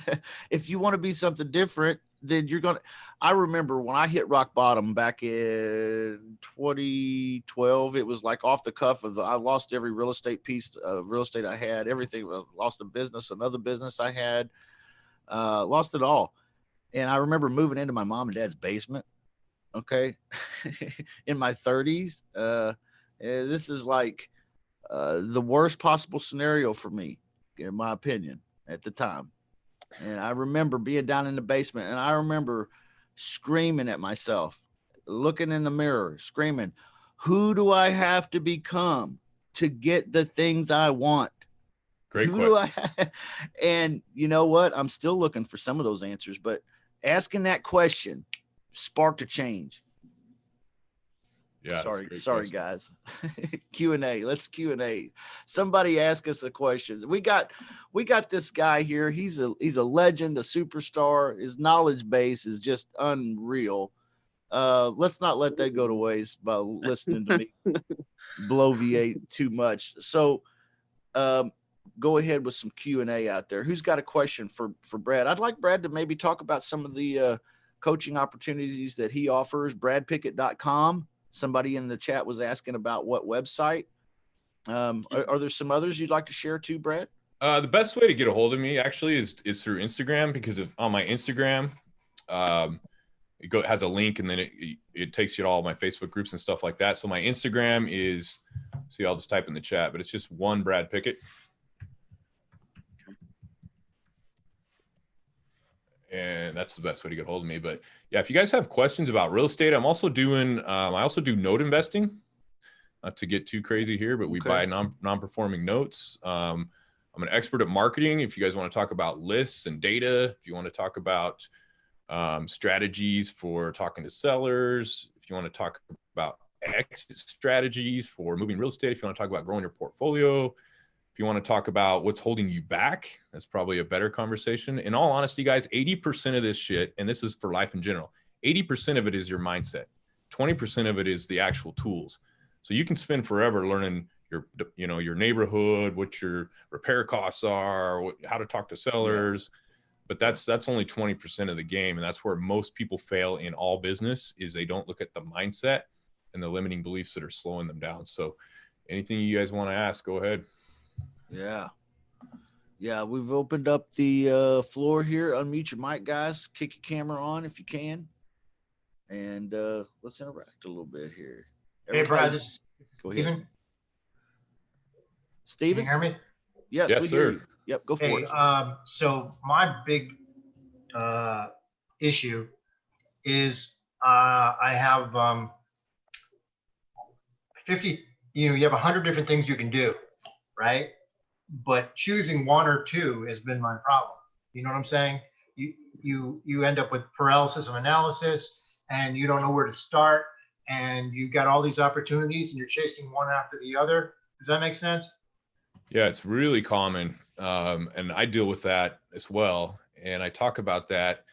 If you want to be something different, then you're going to. I remember when I hit rock bottom back in 2012, it was like off the cuff of I lost every real estate piece of real estate I had, everything. I lost a business, another business I had, lost it all. And I remember moving into my mom and dad's basement. Okay. In my 30s. This is like the worst possible scenario for me, in my opinion, at the time. And I remember being down in the basement, and I remember screaming at myself, looking in the mirror, screaming, who do I have to become to get the things I want? Great Who question. do I have? And you know what? I'm still looking for some of those answers, but asking that question sparked a change. Yeah. Sorry, guys. Q&A. Let's Q&A. Somebody ask us a question. We got this guy here. He's a legend, a superstar. His knowledge base is just unreal. Let's not let that go to waste by listening to me bloviate too much. So go ahead with some Q&A out there. Who's got a question for Brad? I'd like Brad to maybe talk about some of the coaching opportunities that he offers. BradPickett.com. Somebody in the chat was asking about what website. Are there some others you'd like to share too, Brad? The best way to get a hold of me actually is through Instagram, because on my Instagram, it has a link, and then it takes you to all my Facebook groups and stuff like that. So my Instagram is, see, I'll just type in the chat, but it's just one Brad Pickett. And that's the best way to get a hold of me. But yeah, if you guys have questions about real estate, I'm also doing, I also do note investing, not to get too crazy here, but we buy non-performing notes. I'm an expert at marketing. If you guys want to talk about lists and data, if you want to talk about strategies for talking to sellers, if you want to talk about exit strategies for moving real estate, if you want to talk about growing your portfolio, if you want to talk about what's holding you back, that's probably a better conversation. In all honesty, guys, 80% of this shit, and this is for life in general, 80% of it is your mindset. 20% of it is the actual tools. So you can spend forever learning your neighborhood, what your repair costs are, how to talk to sellers. But that's only 20% of the game. And that's where most people fail in all business, is they don't look at the mindset and the limiting beliefs that are slowing them down. So anything you guys want to ask, go ahead. Yeah, we've opened up the floor here. Unmute your mic, guys. Kick your camera on if you can. And let's interact a little bit here. Hey, Brad, go ahead. Steven? Steven? Can you hear me? Yes, we hear you. Yep, go for it. So my big issue is I have 50, you have 100 different things you can do, right? But choosing one or two has been my problem. You know what I'm saying? You end up with paralysis of analysis, and you don't know where to start, and you've got all these opportunities and you're chasing one after the other. Does that make sense? Yeah, it's really common. And I deal with that as well. And I talk about that.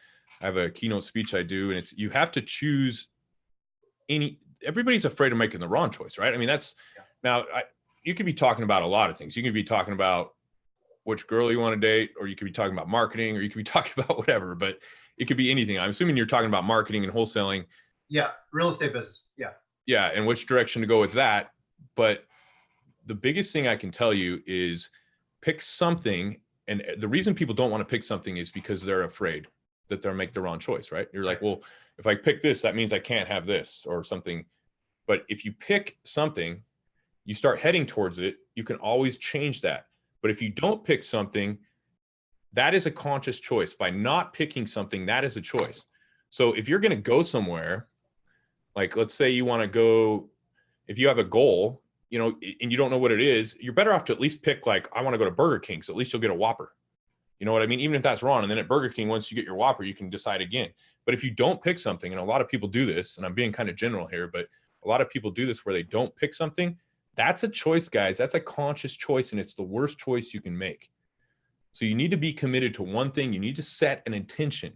I have a keynote speech I do, and it's, you have to choose everybody's afraid of making the wrong choice, right? I mean, you could be talking about a lot of things. You could be talking about which girl you want to date, or you could be talking about marketing, or you could be talking about whatever, but it could be anything. I'm assuming you're talking about marketing and wholesaling. Yeah. Real estate business. Yeah. Yeah. And which direction to go with that. But the biggest thing I can tell you is pick something. And the reason people don't want to pick something is because they're afraid that they'll make the wrong choice, right? You're like, well, if I pick this, that means I can't have this or something. But if you pick something, you start heading towards it, you can always change that. But if you don't pick something, that is a conscious choice. By not picking something, that is a choice. So if you're going to go somewhere, like let's say you want to go, if you have a goal, and you don't know what it is, you're better off to at least pick, like, I want to go to Burger King, so at least you'll get a Whopper. You know what I mean? Even if that's wrong. And then at Burger King, once you get your Whopper, you can decide again. But if you don't pick something, and a lot of people do this, and I'm being kind of general here, but a lot of people do this where they don't pick something. That's a choice, guys. That's a conscious choice, and it's the worst choice you can make. So you need to be committed to one thing. You need to set an intention.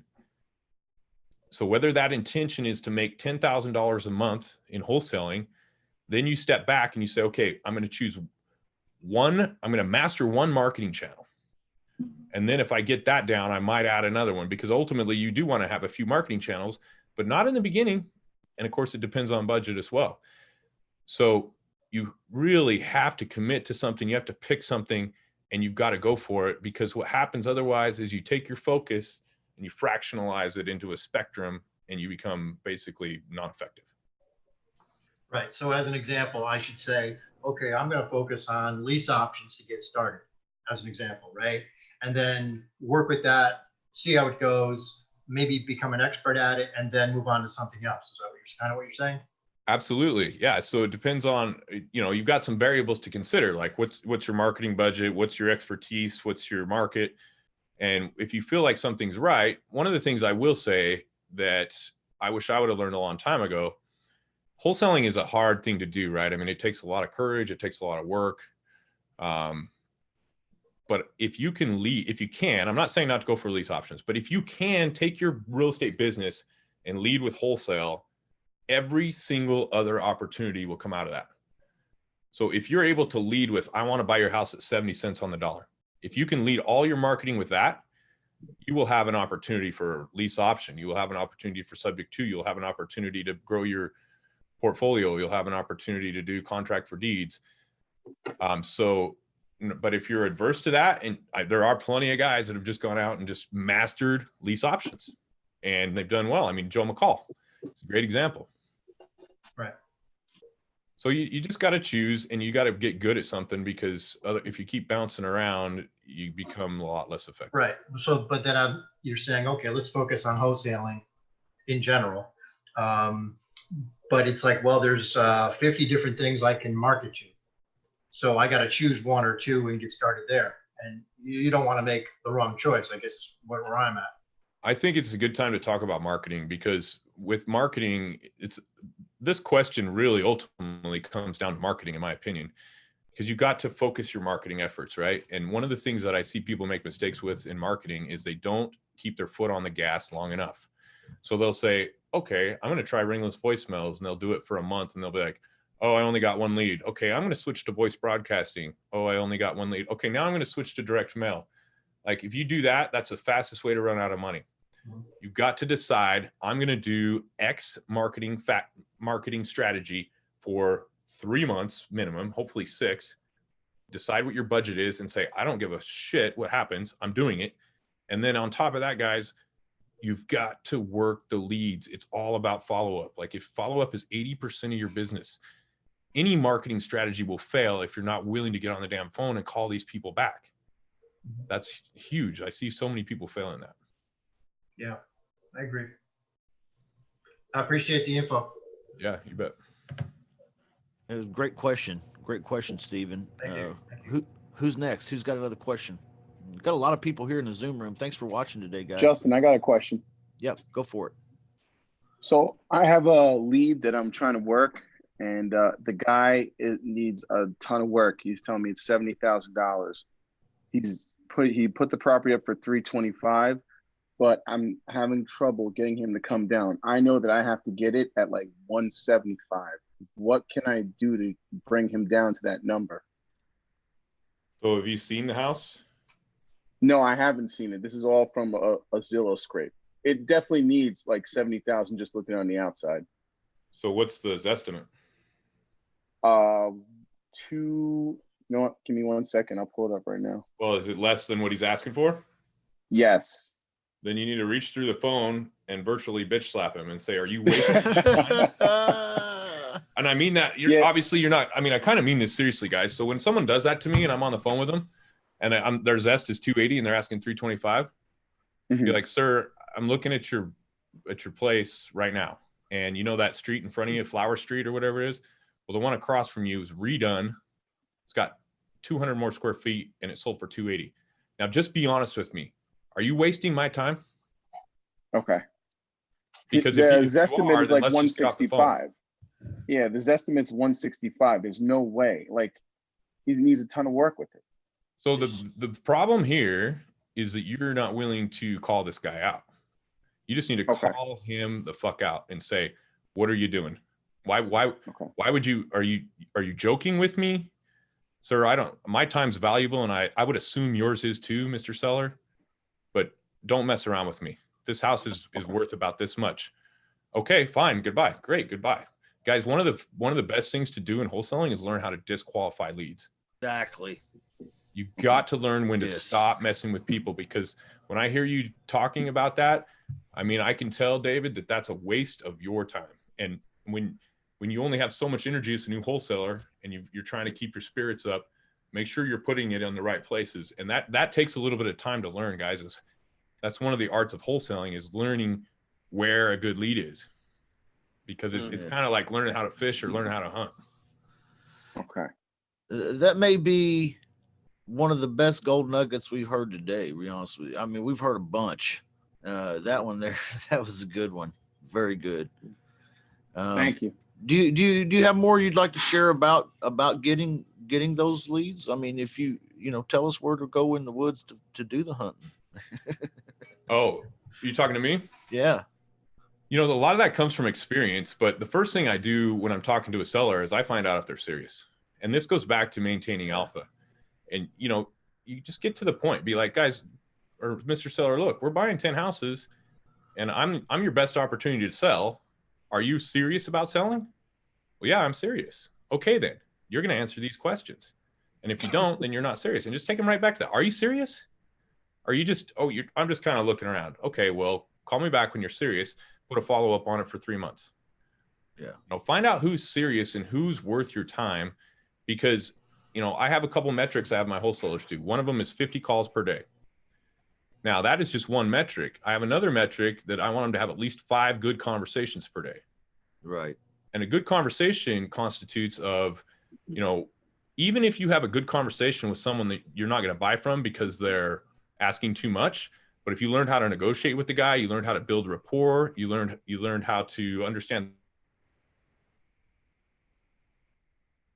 So whether that intention is to make $10,000 a month in wholesaling, Then you step back and you say, okay, I'm going to master one marketing channel. And then if I get that down, I might add another one, because ultimately you do want to have a few marketing channels, but not in the beginning. And of course it depends on budget as well. So you really have to commit to something. You have to pick something and you've got to go for it, because what happens otherwise is you take your focus and you fractionalize it into a spectrum and you become basically non-effective. Right. So as an example, I should say, okay, I'm going to focus on lease options to get started, as an example, right? And then work with that, see how it goes, maybe become an expert at it, and then move on to something else. Is that kind of what you're saying? Absolutely. Yeah. So it depends on, you've got some variables to consider, like what's your marketing budget? What's your expertise? What's your market? And if you feel like something's right, one of the things I will say that I wish I would have learned a long time ago, wholesaling is a hard thing to do, right? I mean, it takes a lot of courage. It takes a lot of work. But if you can, I'm not saying not to go for lease options, but if you can take your real estate business and lead with wholesale, every single other opportunity will come out of that. So if you're able to lead with, I want to buy your house at 70 cents on the dollar. If you can lead all your marketing with that, you will have an opportunity for lease option. You will have an opportunity for subject to, you'll have an opportunity to grow your portfolio. You'll have an opportunity to do contract for deeds. But if you're adverse to that, and there are plenty of guys that have just gone out and just mastered lease options and they've done well. I mean, Joe McCall, it's a great example. Right. So you just got to choose, and you got to get good at something, because if you keep bouncing around, you become a lot less effective. Right. So, but then you're saying, okay, let's focus on wholesaling in general. But it's like, well, there's 50 different things I can market you. So I got to choose one or two and get started there. And you don't want to make the wrong choice, I guess, is where I'm at. I think it's a good time to talk about marketing, because with marketing, this question really ultimately comes down to marketing, in my opinion, because you got to focus your marketing efforts, right? And one of the things that I see people make mistakes with in marketing is they don't keep their foot on the gas long enough. So they'll say, okay, I'm going to try ringless voicemails, and they'll do it for a month, and they'll be like, oh, I only got one lead. Okay, I'm going to switch to voice broadcasting. Oh, I only got one lead. Okay, now I'm going to switch to direct mail. Like, if you do that, that's the fastest way to run out of money. You've got to decide, I'm going to do X marketing strategy for 3 months minimum, hopefully 6. Decide what your budget is and say, I don't give a shit what happens. I'm doing it. And then on top of that, guys, you've got to work the leads. It's all about follow-up. Like, if follow-up is 80% of your business, any marketing strategy will fail if you're not willing to get on the damn phone and call these people back. That's huge. I see so many people failing that. Yeah, I agree. I appreciate the info. Yeah, you bet. It was a great question. Great question, Stephen. Thank you. Who's next? Who's got another question? We've got a lot of people here in the Zoom room. Thanks for watching today, guys. Justin, I got a question. Yep, go for it. So I have a lead that I'm trying to work, and the guy needs a ton of work. He's telling me it's $70,000. He put the property up for $325, but I'm having trouble getting him to come down. I know that I have to get it at like $175. What can I do to bring him down to that number? So have you seen the house? No, I haven't seen it. This is all from a Zillow scrape. It definitely needs like 70,000 just looking on the outside. So what's the estimate? You know what? Give me 1 second. I'll pull it up right now. Well, is it less than what he's asking for? Yes. Then you need to reach through the phone and virtually bitch slap him and say, are you wasting time? And I mean that obviously you're not. I mean, I kind of mean this seriously, guys. So when someone does that to me and I'm on the phone with them and their zest is 280 and they're asking 325, be like, sir, I'm looking at your place right now. And you know that street in front of you, Flower Street or whatever it is? Well, the one across from you is redone. It's got 200 more square feet and it sold for 280. Now, just be honest with me. Are you wasting my time? Okay. Because the if Zestimate is like 165. The yeah, the Zestimate's 165. There's no way. Like, he needs a ton of work with it. So the problem here is that you're not willing to call this guy out. You just need to call him the fuck out and say, what are you doing? Why would you, are you joking with me? Sir, my time's valuable, and I would assume yours is too, Mr. Seller, but don't mess around with me. This house is worth about this much. Okay, fine. Goodbye. Great. Goodbye. Guys, one of the best things to do in wholesaling is learn how to disqualify leads. Exactly. You got to learn when to Yes. stop messing with people, because when I hear you talking about that, I mean, I can tell, David, that that's a waste of your time. And when you only have so much energy as a new wholesaler and you're trying to keep your spirits up, make sure you're putting it in the right places. And that takes a little bit of time to learn, guys. That's one of the arts of wholesaling, is learning where a good lead is, because it's kind of like learning how to fish or learning how to hunt. Okay. That may be one of the best gold nuggets we've heard today, to be honest with you. I mean, we've heard a bunch. That one there, that was a good one. Very good. Thank you. Do you have more you'd like to share about getting those leads? I mean, if you tell us where to go in the woods to do the hunting. Oh, you talking to me? Yeah. A lot of that comes from experience, but the first thing I do when I'm talking to a seller is I find out if they're serious. And this goes back to maintaining alpha. And, you just get to the point, be like, guys, or Mr. Seller, look, we're buying 10 houses and I'm your best opportunity to sell. Are you serious about selling? Well, yeah, I'm serious. Okay, then you're going to answer these questions. And if you don't, then you're not serious. And just take them right back to that. Are you serious? Are you just, I'm just kind of looking around. Okay, well, call me back when you're serious. Put a follow-up on it for 3 months. Yeah. Find out who's serious and who's worth your time, because, I have a couple metrics I have my wholesalers do. One of them is 50 calls per day. Now, that is just one metric. I have another metric that I want them to have at least 5 good conversations per day. Right. And a good conversation constitutes of, even if you have a good conversation with someone that you're not going to buy from because they're asking too much, but if you learned how to negotiate with the guy, you learned how to build rapport, you learned how to understand.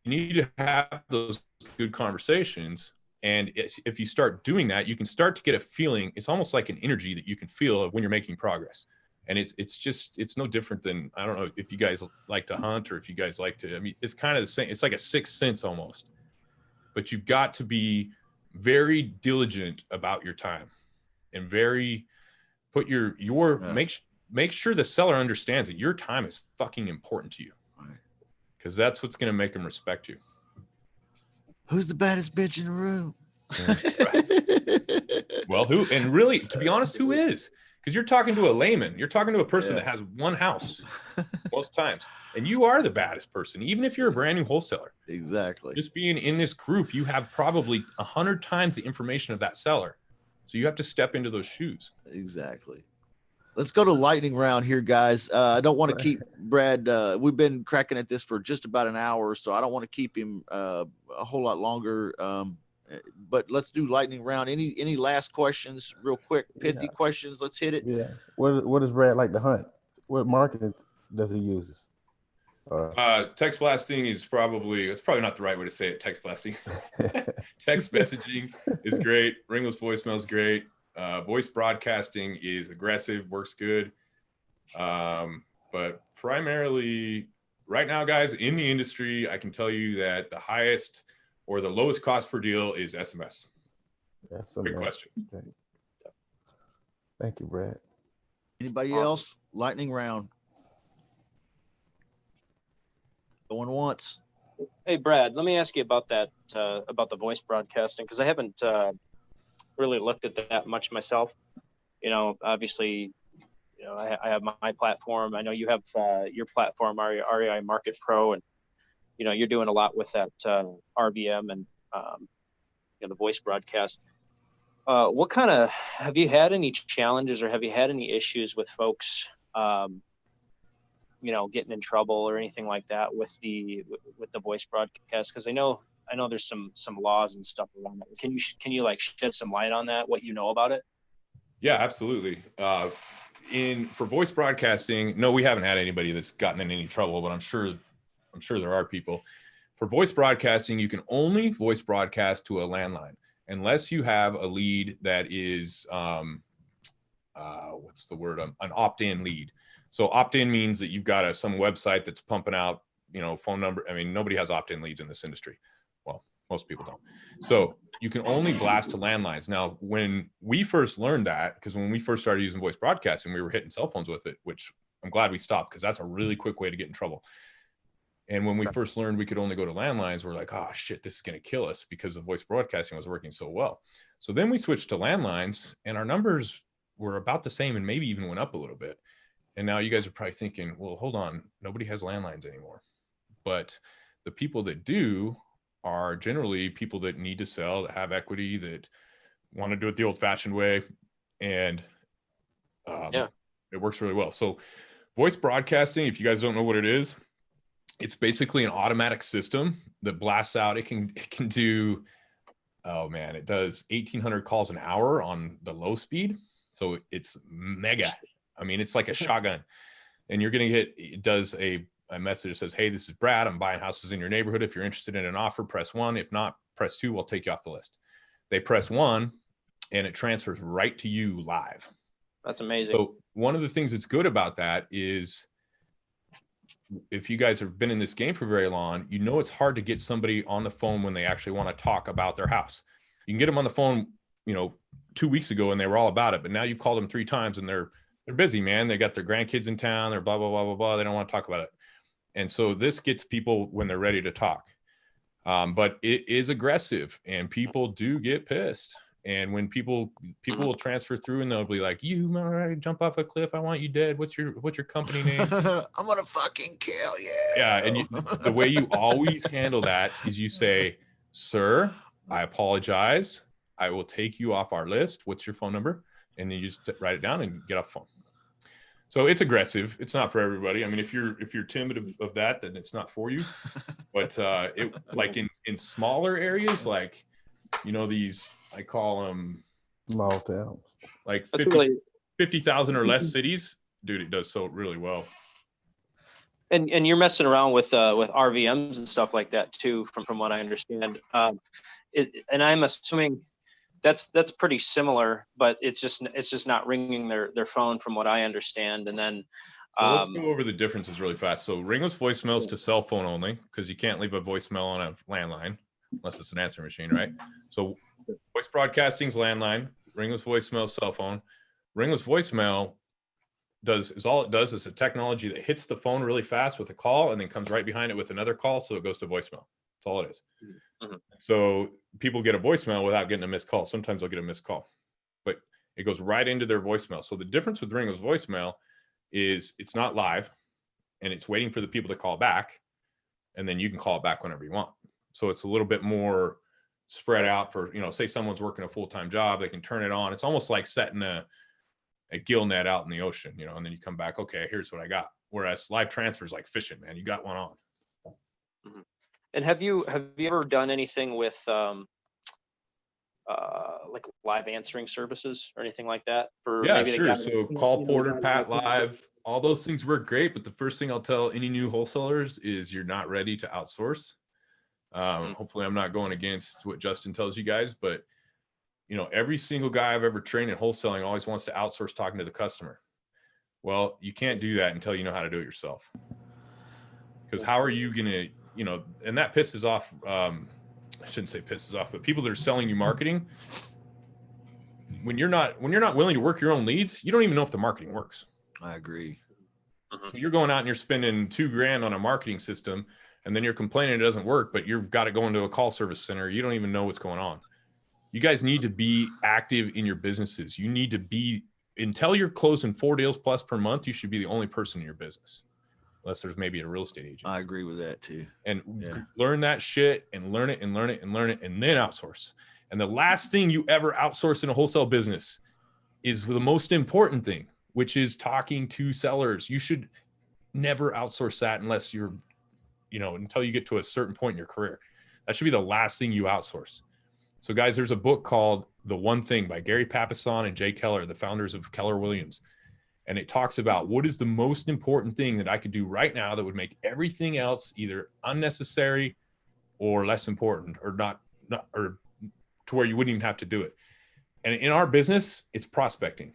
You need to have those good conversations. And if you start doing that, you can start to get a feeling. It's almost like an energy that you can feel when you're making progress. And it's no different than, I don't know if you guys like to hunt or if you guys like to, I mean, it's kind of the same. It's like a sixth sense almost, but you've got to be very diligent about your time and put make sure the seller understands that your time is fucking important to you, because that's what's going to make them respect you. Who's the baddest bitch in the room? Right. Well, really, to be honest, who is? Because you're talking to a layman. You're talking to a person that has one house most times. And you are the baddest person, even if you're a brand new wholesaler. Exactly. Just being in this group, you have probably 100 times the information of that seller. So you have to step into those shoes. Exactly. Let's go to lightning round here, guys. I don't want to keep Brad. We've been cracking at this for just about an hour, so I don't want to keep him a whole lot longer. But let's do lightning round. Any last questions, real quick, pithy questions? Let's hit it. Yeah. What does Brad like to hunt? What marketing does he use? Text blasting is it's probably not the right way to say it. Text blasting. Text messaging is great. Ringless voicemail is great. Voice broadcasting is aggressive, works good. But primarily right now, guys, in the industry, I can tell you that the highest or the lowest cost per deal is SMS. That's a great question. Thank you, Brad. Anybody else? Lightning round. Going once. Hey, Brad, let me ask you about that, about the voice broadcasting, because I haven't really looked at that much myself. Obviously, I have my platform. I know you have your platform, REI Market Pro, and you're doing a lot with that RVM and the voice broadcast. Have you had any challenges or have you had any issues with folks getting in trouble or anything like that with the voice broadcast? Because I know there's some laws and stuff around that. Can you like shed some light on that, what you know about it? Yeah, absolutely. For voice broadcasting, no, we haven't had anybody that's gotten in any trouble, but I'm sure there are people. For voice broadcasting, you can only voice broadcast to a landline unless you have a lead that is what's the word? An opt-in lead. So opt-in means that you've got some website that's pumping out, phone number. I mean, nobody has opt-in leads in this industry. Well, most people don't. So you can only blast to landlines. Now, when we first learned that, because when we first started using voice broadcasting, we were hitting cell phones with it, which I'm glad we stopped, because that's a really quick way to get in trouble. And when we first learned we could only go to landlines, we're like, oh shit, this is going to kill us, because the voice broadcasting was working so well. So then we switched to landlines, and our numbers were about the same and maybe even went up a little bit. And now you guys are probably thinking, well, hold on, nobody has landlines anymore. But the people that do are generally people that need to sell, that have equity, that want to do it the old-fashioned way. And it works really well. So voice broadcasting, if you guys don't know what it is, it's basically an automatic system that blasts out. It can do, oh man, it does 1,800 calls an hour on the low speed. So it's mega. I mean, it's like a shotgun. And you're going to get, it does a message that says, hey, this is Brad. I'm buying houses in your neighborhood. If you're interested in an offer, press 1. If not, press 2. I'll take you off the list. They press 1 and it transfers right to you live. That's amazing. So one of the things that's good about that is, if you guys have been in this game for very long, it's hard to get somebody on the phone when they actually want to talk about their house. You can get them on the phone, 2 weeks ago and they were all about it, but now you've called them 3 times and they're busy, man. They got their grandkids in town. They're blah, blah, blah, blah, blah. They don't want to talk about it. And so this gets people when they're ready to talk. But it is aggressive and people do get pissed. And when people will transfer through and they'll be like, you already jump off a cliff. I want you dead. What's your company name? I'm going to fucking kill you. Yeah. And the way you always handle that is you say, sir, I apologize. I will take you off our list. What's your phone number? And then you just write it down and get off the phone. So it's aggressive. It's not for everybody. I mean, if you're timid of that, then it's not for you. But it, like in smaller areas, like, these, I call them small towns, like 50,000 or less cities, dude, it does so really well. And you're messing around with RVMs and stuff like that too, from what I understand. And I'm assuming that's pretty similar, but it's just not ringing their phone from what I understand. And then let's go over the differences really fast. So ringless voicemails to cell phone only, because you can't leave a voicemail on a landline unless it's an answering machine, right? So voice broadcasting's landline, ringless voicemail, cell phone. Ringless voicemail all it does is a technology that hits the phone really fast with a call and then comes right behind it with another call, so it goes to voicemail. That's all it is. Mm-hmm. So people get a voicemail without getting a missed call. Sometimes they'll get a missed call, but it goes right into their voicemail. So the difference with ringless voicemail is it's not live and it's waiting for the people to call back, and then you can call it back whenever you want. So it's a little bit more spread out for, say someone's working a full-time job, they can turn it on. It's almost like setting a gill net out in the ocean, and then you come back, okay, here's what I got. Whereas live transfer is like fishing, man. You got one on. Mm-hmm. And have you ever done anything with like live answering services or anything like that? Yeah, sure. So Call Porter, Pat Live, all those things work great. But the first thing I'll tell any new wholesalers is you're not ready to outsource. Hopefully I'm not going against what Justin tells you guys, but every single guy I've ever trained in wholesaling always wants to outsource talking to the customer. Well, you can't do that until you know how to do it yourself. Because how are you going to, and that pisses off, I shouldn't say pisses off, but people that are selling you marketing, when you're not willing to work your own leads, you don't even know if the marketing works. I agree. So you're going out and you're spending $2,000 on a marketing system, and then you're complaining it doesn't work, but you've got to go into a call service center. You don't even know what's going on. You guys need to be active in your businesses. You need to be, until you're closing 4 deals plus per month, you should be the only person in your business, unless there's maybe a real estate agent. I agree with that too. And learn that shit and learn it and learn it and learn it, and then outsource. And the last thing you ever outsource in a wholesale business is the most important thing, which is talking to sellers. You should never outsource that unless you're, until you get to a certain point in your career. That should be the last thing you outsource. So guys, there's a book called The One Thing by Gary Papasan and Jay Keller, the founders of Keller Williams. And it talks about what is the most important thing that I could do right now that would make everything else either unnecessary or less important, or not or to where you wouldn't even have to do it. And in our business, it's prospecting.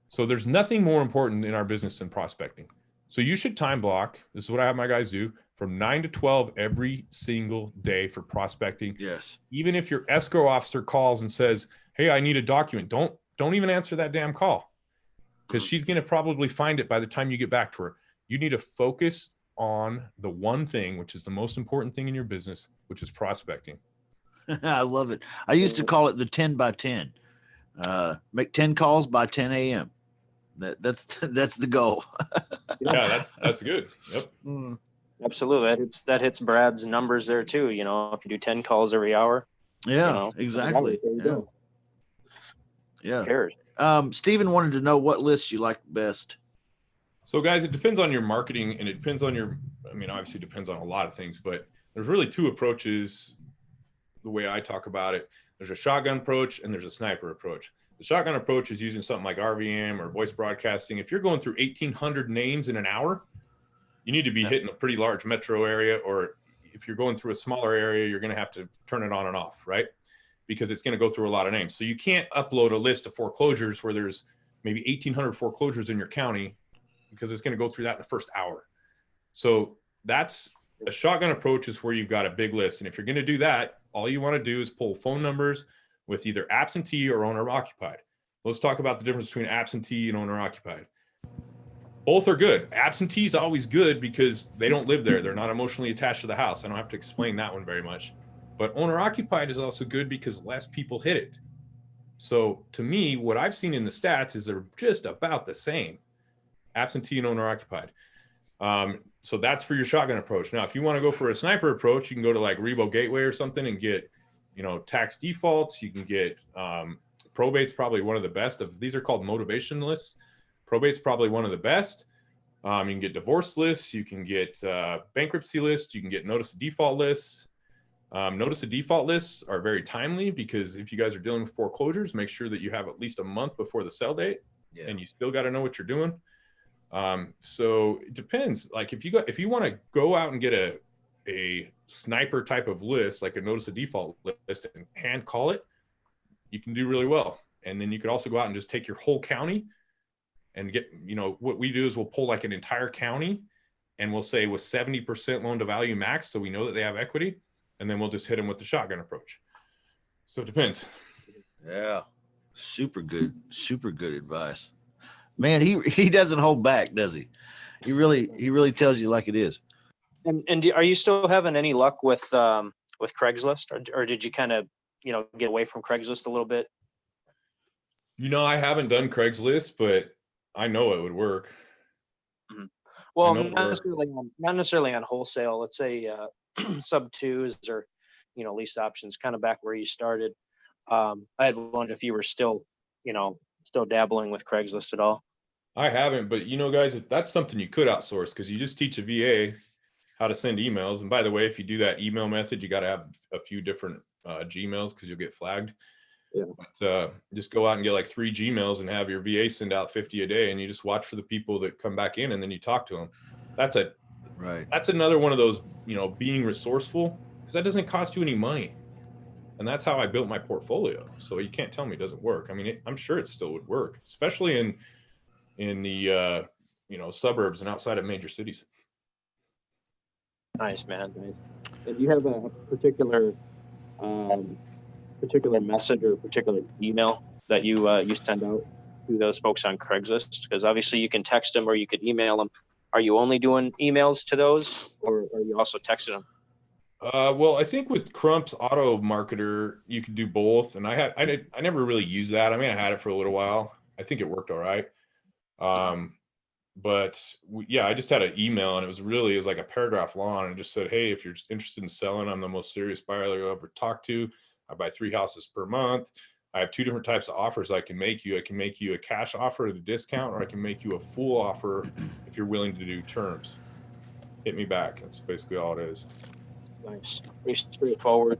So there's nothing more important in our business than prospecting. So you should time block. This is what I have my guys do from 9 to 12 every single day for prospecting. Yes. Even if your escrow officer calls and says, hey, I need a document, don't even answer that damn call, because she's going to probably find it by the time you get back to her. You need to focus on the one thing, which is the most important thing in your business, which is prospecting. I love it. I used to call it the 10 by 10. Make 10 calls by 10 a.m. That's the goal. Yeah, that's good. Yep. Absolutely. That hits Brad's numbers there too. You know, if you do 10 calls every hour. Yeah, exactly. There you go. Yeah. Who cares? Stephen wanted to know what lists you like best. So guys, it depends on your marketing, and it depends on obviously depends on a lot of things, but there's really two approaches. The way I talk about it, there's a shotgun approach and there's a sniper approach. The shotgun approach is using something like RVM or voice broadcasting. If you're going through 1,800 names in an hour, you need to be hitting a pretty large metro area, or if you're going through a smaller area, you're going to have to turn it on and off, right? Because it's going to go through a lot of names. So you can't upload a list of foreclosures where there's maybe 1,800 foreclosures in your county, because it's going to go through that in the first hour. So that's a shotgun approach, is where you've got a big list. And if you're going to do that, all you want to do is pull phone numbers with either absentee or owner occupied. Let's talk about the difference between absentee and owner occupied. Both are good. Absentee is always good because they don't live there. They're not emotionally attached to the house. I don't have to explain that one very much. But owner occupied is also good because less people hit it. So to me, what I've seen in the stats is they're just about the same, absentee and owner occupied. So that's for your shotgun approach. Now, if you want to go for a sniper approach, you can go to like Rebo Gateway or something and get, tax defaults. You can get probate's probably one of the best of these. Are called motivation lists. Probate's probably one of the best. You can get divorce lists. You can get bankruptcy lists. You can get notice of default lists. Notice of default lists are very timely, because if you guys are dealing with foreclosures, make sure that you have at least a month before the sell date, and you still got to know what you're doing. So it depends. Like if you want to go out and get a sniper type of list, like a notice of default list, and hand call it, you can do really well. And then you could also go out and just take your whole county and get, what we do is we'll pull like an entire county, and we'll say with 70% loan to value max, so we know that they have equity, and then we'll just hit them with the shotgun approach. So it depends. Yeah. Super good advice. Man, he doesn't hold back, does he? He really tells you like it is. And are you still having any luck with Craigslist, or did you kind of, get away from Craigslist a little bit? I haven't done Craigslist, but I know it would work. Mm-hmm. Well, not necessarily on wholesale. Let's say sub twos or, lease options, kind of back where you started. I had wondered if you were still dabbling with Craigslist at all. I haven't, but guys, if that's something you could outsource, because you just teach a VA how to send emails. And by the way, if you do that email method, you got to have a few different Gmails, because you'll get flagged. Yeah. But just go out and get like 3 Gmails and have your VA send out 50 a day, and you just watch for the people that come back in, and then you talk to them. That's another one of those, being resourceful, because that doesn't cost you any money. And that's how I built my portfolio. So you can't tell me it doesn't work. I mean, I'm sure it still would work, especially in the suburbs and outside of major cities. Nice, man. Nice. And do you have a particular message or particular email that you send out to those folks on Craigslist? Because obviously you can text them or you could email them. Are you only doing emails to those, or are you also texting them? Well, I think with Crump's Auto Marketer, you could do both. And I never really used that. I mean, I had it for a little while. I think it worked all right. But I just had an email, and it was like a paragraph long, and it just said, hey, if you're interested in selling, I'm the most serious buyer you'll ever talk to. I buy 3 houses per month. I have 2 different types of offers I can make you. I can make you a cash offer at a discount, or I can make you a full offer if you're willing to do terms. Hit me back. That's basically all it is. Nice. Pretty straightforward.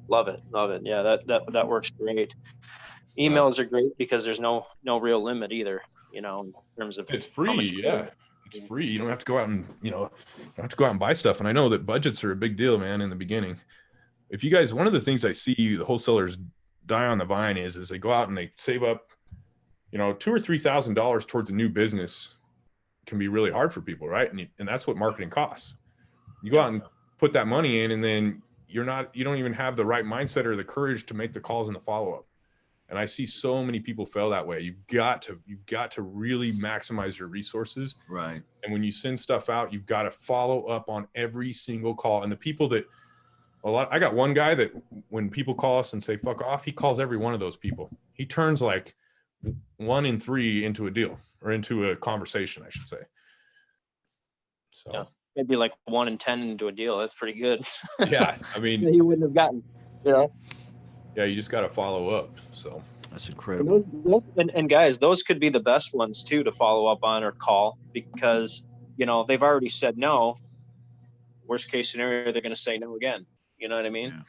Love it. Yeah, that works great. Emails are great because there's no real limit either, in terms of it's free. It's free. You don't have to go out and, don't have to go out and buy stuff. And I know that budgets are a big deal, man, in the beginning. If you guys, one of the things I see the wholesalers die on the vine is they go out and they save up you know, $2,000 or $3,000 towards a new business can be really hard for people, right? And that's what marketing costs. You go out and put that money in, and then you don't even have the right mindset or the courage to make the calls and the follow-up. And I see so many people fail that way. You've got to really maximize your resources. Right. And when you send stuff out, you've got to follow up on every single call. And the people that I got one guy that when people call us and say, fuck off, he calls every one of those people. He turns like 1 in 3 into a deal, or into a conversation, I should say. So yeah, maybe like 1 in 10 into a deal. That's pretty good. Yeah. I mean, you wouldn't have gotten, you know? Yeah, you just got to follow up. So that's incredible. And guys, those could be the best ones too to follow up on or call, because, you know, they've already said no. Worst case scenario, they're going to say no again. You know what I mean? Yeah.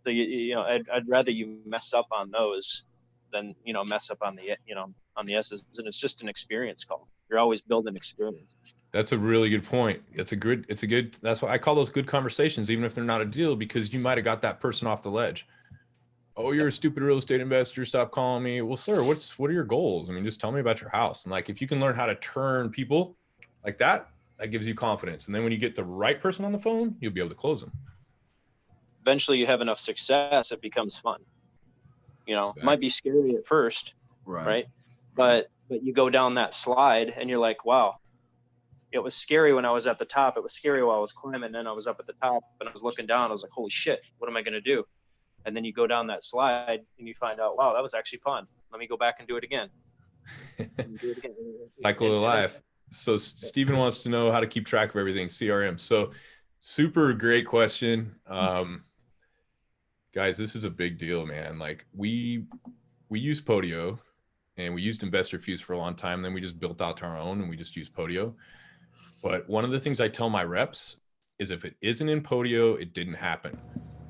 So you know, I'd rather you mess up on those than, you know, mess up on the, you know, on the S's. And it's just an experience call. You're always building experience. That's a really good point. That's why I call those good conversations, even if they're not a deal, because you might've got that person off the ledge. Oh, you're a stupid real estate investor. Stop calling me. Well, sir, what are your goals? I mean, just tell me about your house. And like, if you can learn how to turn people like that, that gives you confidence. And then when you get the right person on the phone, you'll be able to close them. Eventually you have enough success, it becomes fun. You know, Exactly. It might be scary at first, right? But you go down that slide and you're like, wow, it was scary when I was at the top. It was scary while I was climbing. Then I was up at the top and I was looking down. I was like, holy shit, what am I going to do? And then you go down that slide and you find out, wow, that was actually fun. Let me go back and do it again. Cycle of life. So Stephen wants to know how to keep track of everything, CRM. So super great question. Guys, this is a big deal, man. Like we use Podio and we used Investor Fuse for a long time. Then we just built out our own and we just use Podio. But one of the things I tell my reps is if it isn't in Podio, it didn't happen.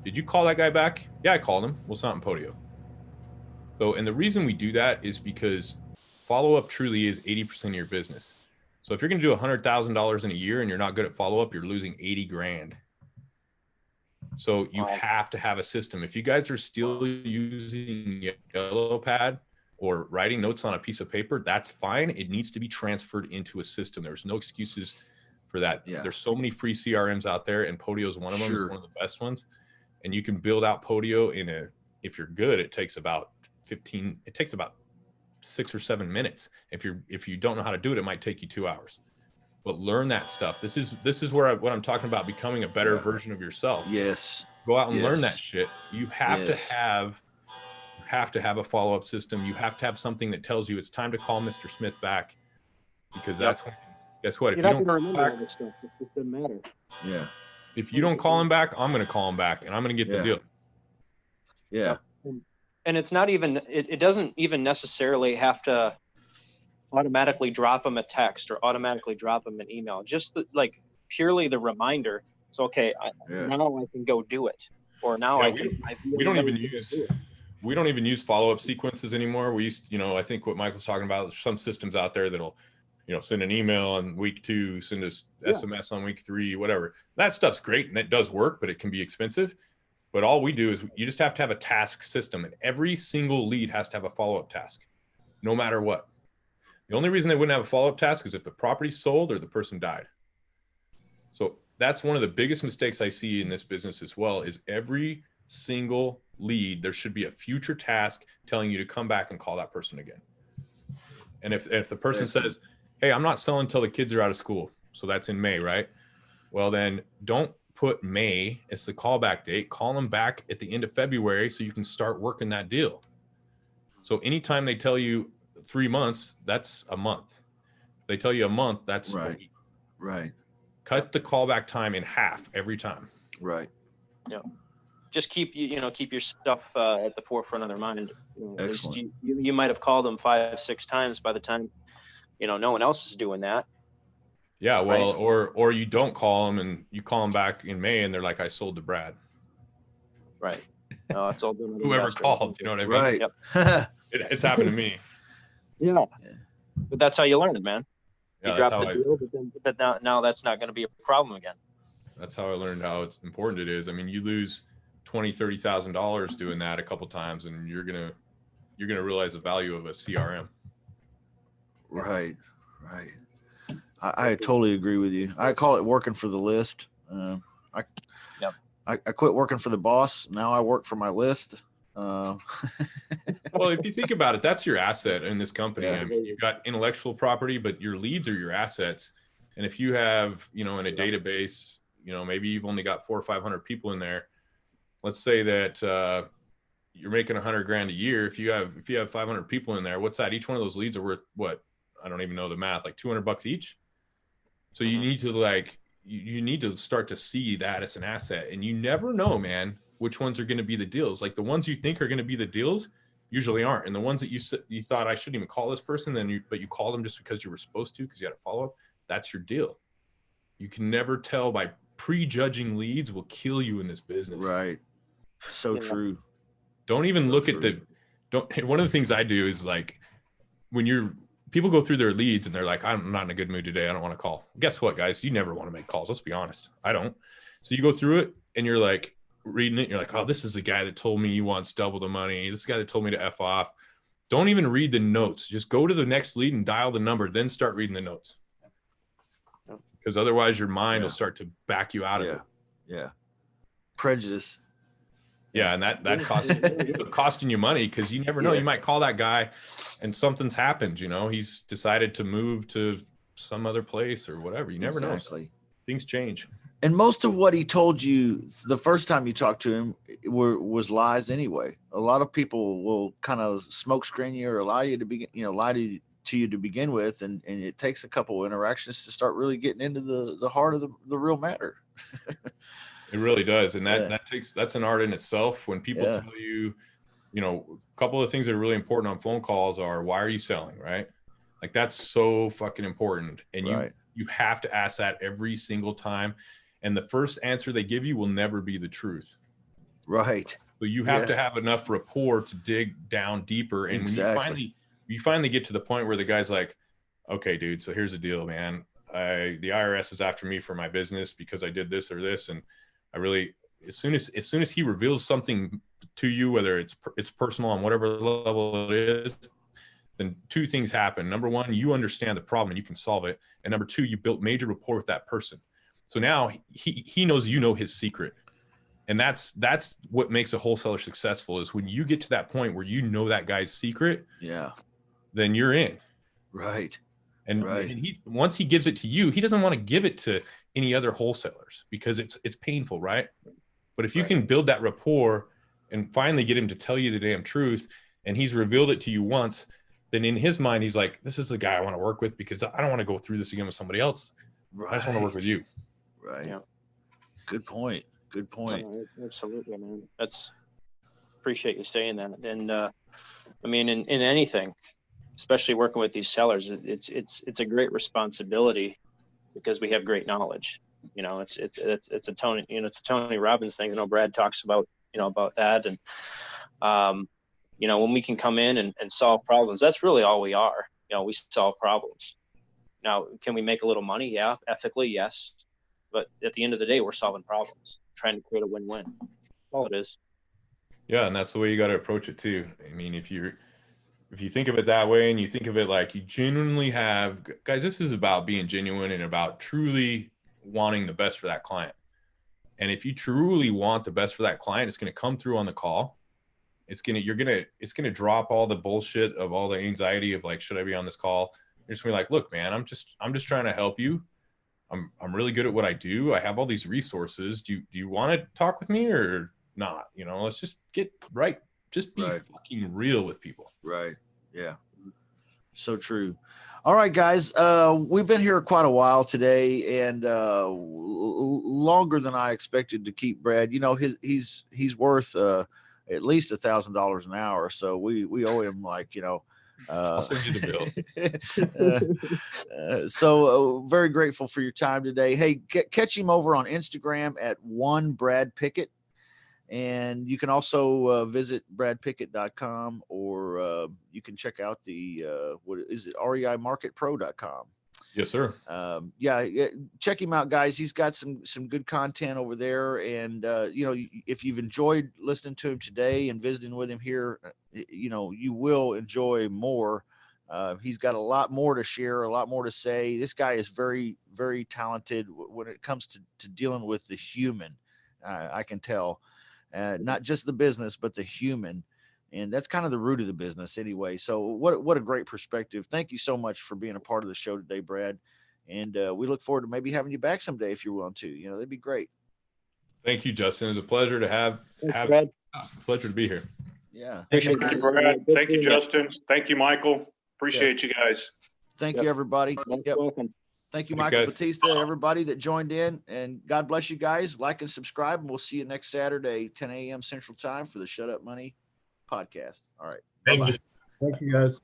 Did you call that guy back? Yeah, I called him. Well, it's not in Podio. So, and the reason we do that is because follow-up truly is 80% of your business. So if you're going to do $100,000 in a year and you're not good at follow-up, you're losing 80 grand. So you have to have a system. If you guys are still using yellow pad or writing notes on a piece of paper, that's fine. It needs to be transferred into a system. There's no excuses for that. Yeah. There's so many free CRMs out there, and Podio is one of them. It's one of the best ones. And you can build out Podio if you're good, it takes about 6 or 7 minutes. If you don't know how to do it, it might take you 2 hours. But learn that stuff. This is what I'm talking about, becoming a better version of yourself. Yes. Go out and learn that shit. You have to have a follow-up system. You have to have something that tells you it's time to call Mr. Smith back, because that's when, guess what? If you're not going to remember all this stuff. It just doesn't matter. Yeah. If you don't call him back, I'm going to call him back, and I'm going to get the deal. Yeah. And it's not even, it doesn't even necessarily have to automatically drop them a text or automatically drop them an email. Just purely the reminder. So, okay, now I can go do it. Or now we don't even use follow-up sequences anymore. We used, I think what Michael's talking about, there's some systems out there that'll, send an email on week 2, send us SMS on week 3, whatever. That stuff's great and it does work, but it can be expensive. But all we do is you just have to have a task system, and every single lead has to have a follow-up task, no matter what. The only reason they wouldn't have a follow-up task is if the property's sold or the person died. So that's one of the biggest mistakes I see in this business as well, is every single lead, there should be a future task telling you to come back and call that person again. And if the person says, hey, I'm not selling until the kids are out of school, so that's in May, right? Well, then don't put May as the callback date. Call them back at the end of February so you can start working that deal. So anytime they tell you 3 months, that's a month. If they tell you a month, that's a week. Right. Cut the callback time in half every time. Right. Yeah. Just keep your stuff at the forefront of their mind. Excellent. You might have called them 5-6 times by the time no one else is doing that. Yeah, well, right? or you don't call them and you call them back in May and they're like, I sold to Brad. Right. No, I sold them. Whoever called, you know what I mean? Right. Yep. It's happened to me. Yeah. But that's how you learn it, man. Yeah, you drop the deal, but now that's not going to be a problem again. That's how I learned how important it is. I mean, you lose $20,000-$30,000 doing that a couple times, and you're gonna realize the value of a CRM. Right. Right. I totally agree with you. I call it working for the list. I, Yep. I quit working for the boss. Now I work for my list. Well, if you think about it, that's your asset in this company. Yeah. I mean, you've got intellectual property, but your leads are your assets. And if you have, in a database, maybe you've only got 400 or 500 people in there. Let's say that you're making 100 grand a year. If you have 500 people in there, what's that? Each one of those leads are worth what? I don't even know the math, like $200 each. So you need to you need to start to see that as an asset, and you never know, man, which ones are going to be the deals. Like the ones you think are going to be the deals usually aren't. And the ones that you thought I shouldn't even call this person, but you called them just because you were supposed to, because you had a follow up. That's your deal. You can never tell. By prejudging leads will kill you in this business. Right. So true. Don't even look at one of the things I do is like when people go through their leads and they're like, I'm not in a good mood today, I don't want to call. Guess what, guys? You never want to make calls. Let's be honest. I don't. So you go through it and you're like reading it. And you're like, oh, this is the guy that told me he wants double the money. This is the guy that told me to F off. Don't even read the notes. Just go to the next lead and dial the number, then start reading the notes. Because otherwise your mind will start to back you out of it. Yeah. Prejudice. Yeah, and that costs it's costing you money, because you never know. You might call that guy and something's happened, he's decided to move to some other place or whatever. You never know. Things change. And most of what he told you the first time you talked to him was lies anyway. A lot of people will kind of smoke screen you or lie to you to begin with, and it takes a couple of interactions to start really getting into the heart of the real matter. It really does. And that's an art in itself. When people tell you, a couple of things that are really important on phone calls are, why are you selling? Right? Like that's so fucking important. And you have to ask that every single time. And the first answer they give you will never be the truth. Right. So you have to have enough rapport to dig down deeper. And when you finally get to the point where the guy's like, okay, dude, so here's the deal, man. The IRS is after me for my business because I did this or this. And I really, as soon as he reveals something to you, whether it's personal on whatever level it is, then two things happen. Number one, you understand the problem and you can solve it. And number two, you built major rapport with that person. So now he knows his secret. And that's what makes a wholesaler successful, is when you get to that point where you know that guy's secret, then you're in. Right. And once he gives it to you, he doesn't want to give it to any other wholesalers because it's painful, right? But if you can build that rapport and finally get him to tell you the damn truth, and he's revealed it to you once, then in his mind, he's like, this is the guy I want to work with, because I don't want to go through this again with somebody else. I just want to work with you. Right. Yeah. Good point. Absolutely, man. Appreciate you saying that. And I mean, in anything, especially working with these sellers, it's a great responsibility, because we have great knowledge. It's a Tony Robbins thing. Brad talks about that, and when we can come in and solve problems, that's really all we are. We solve problems. Now, can we make a little money? Yeah, ethically, yes. But at the end of the day, we're solving problems, trying to create a win-win. That's all it is. Yeah, and that's the way you got to approach it too. I mean, if you think of it that way, and you think of it like you genuinely have, guys, this is about being genuine and about truly wanting the best for that client. And if you truly want the best for that client, it's going to come through on the call. It's going to drop all the bullshit of all the anxiety of like, should I be on this call? You're just going to be like, look, man, I'm just trying to help you. I'm really good at what I do. I have all these resources. Do you want to talk with me or not? Let's just get right. Just be fucking real with people. Right. Yeah. So true. All right, guys. We've been here quite a while today, and longer than I expected to keep Brad. He's worth at least $1,000 an hour. So we owe him I'll send you the bill. So very grateful for your time today. Hey, catch him over on Instagram at @1BradPickett. And you can also visit bradpickett.com, or you can check out reimarketpro.com. Yes, sir. Check him out, guys. He's got some good content over there. And, if you've enjoyed listening to him today and visiting with him here, you will enjoy more He's got a lot more to share, a lot more to say. This guy is very, very talented when it comes to dealing with the human. I can tell, not just the business, but the human. And that's kind of the root of the business anyway. So what a great perspective. Thank you so much for being a part of the show today, Brad. And we look forward to maybe having you back someday if you're willing to. You know, that'd be great. Thank you, Justin. It was a pleasure to have Brad. pleasure to be here. Yeah. Thank you, Brad. Thank you, Justin. Thank you, Michael. Appreciate you guys. Thank you, everybody. Yep. Welcome. Thank you, Thanks, Michael guys. Batista, everybody that joined in. And God bless you guys. Like and subscribe. And we'll see you next Saturday, 10 a.m. Central Time for the Shut Up Money podcast. All right. Thank Bye-bye. you. Thank you, guys.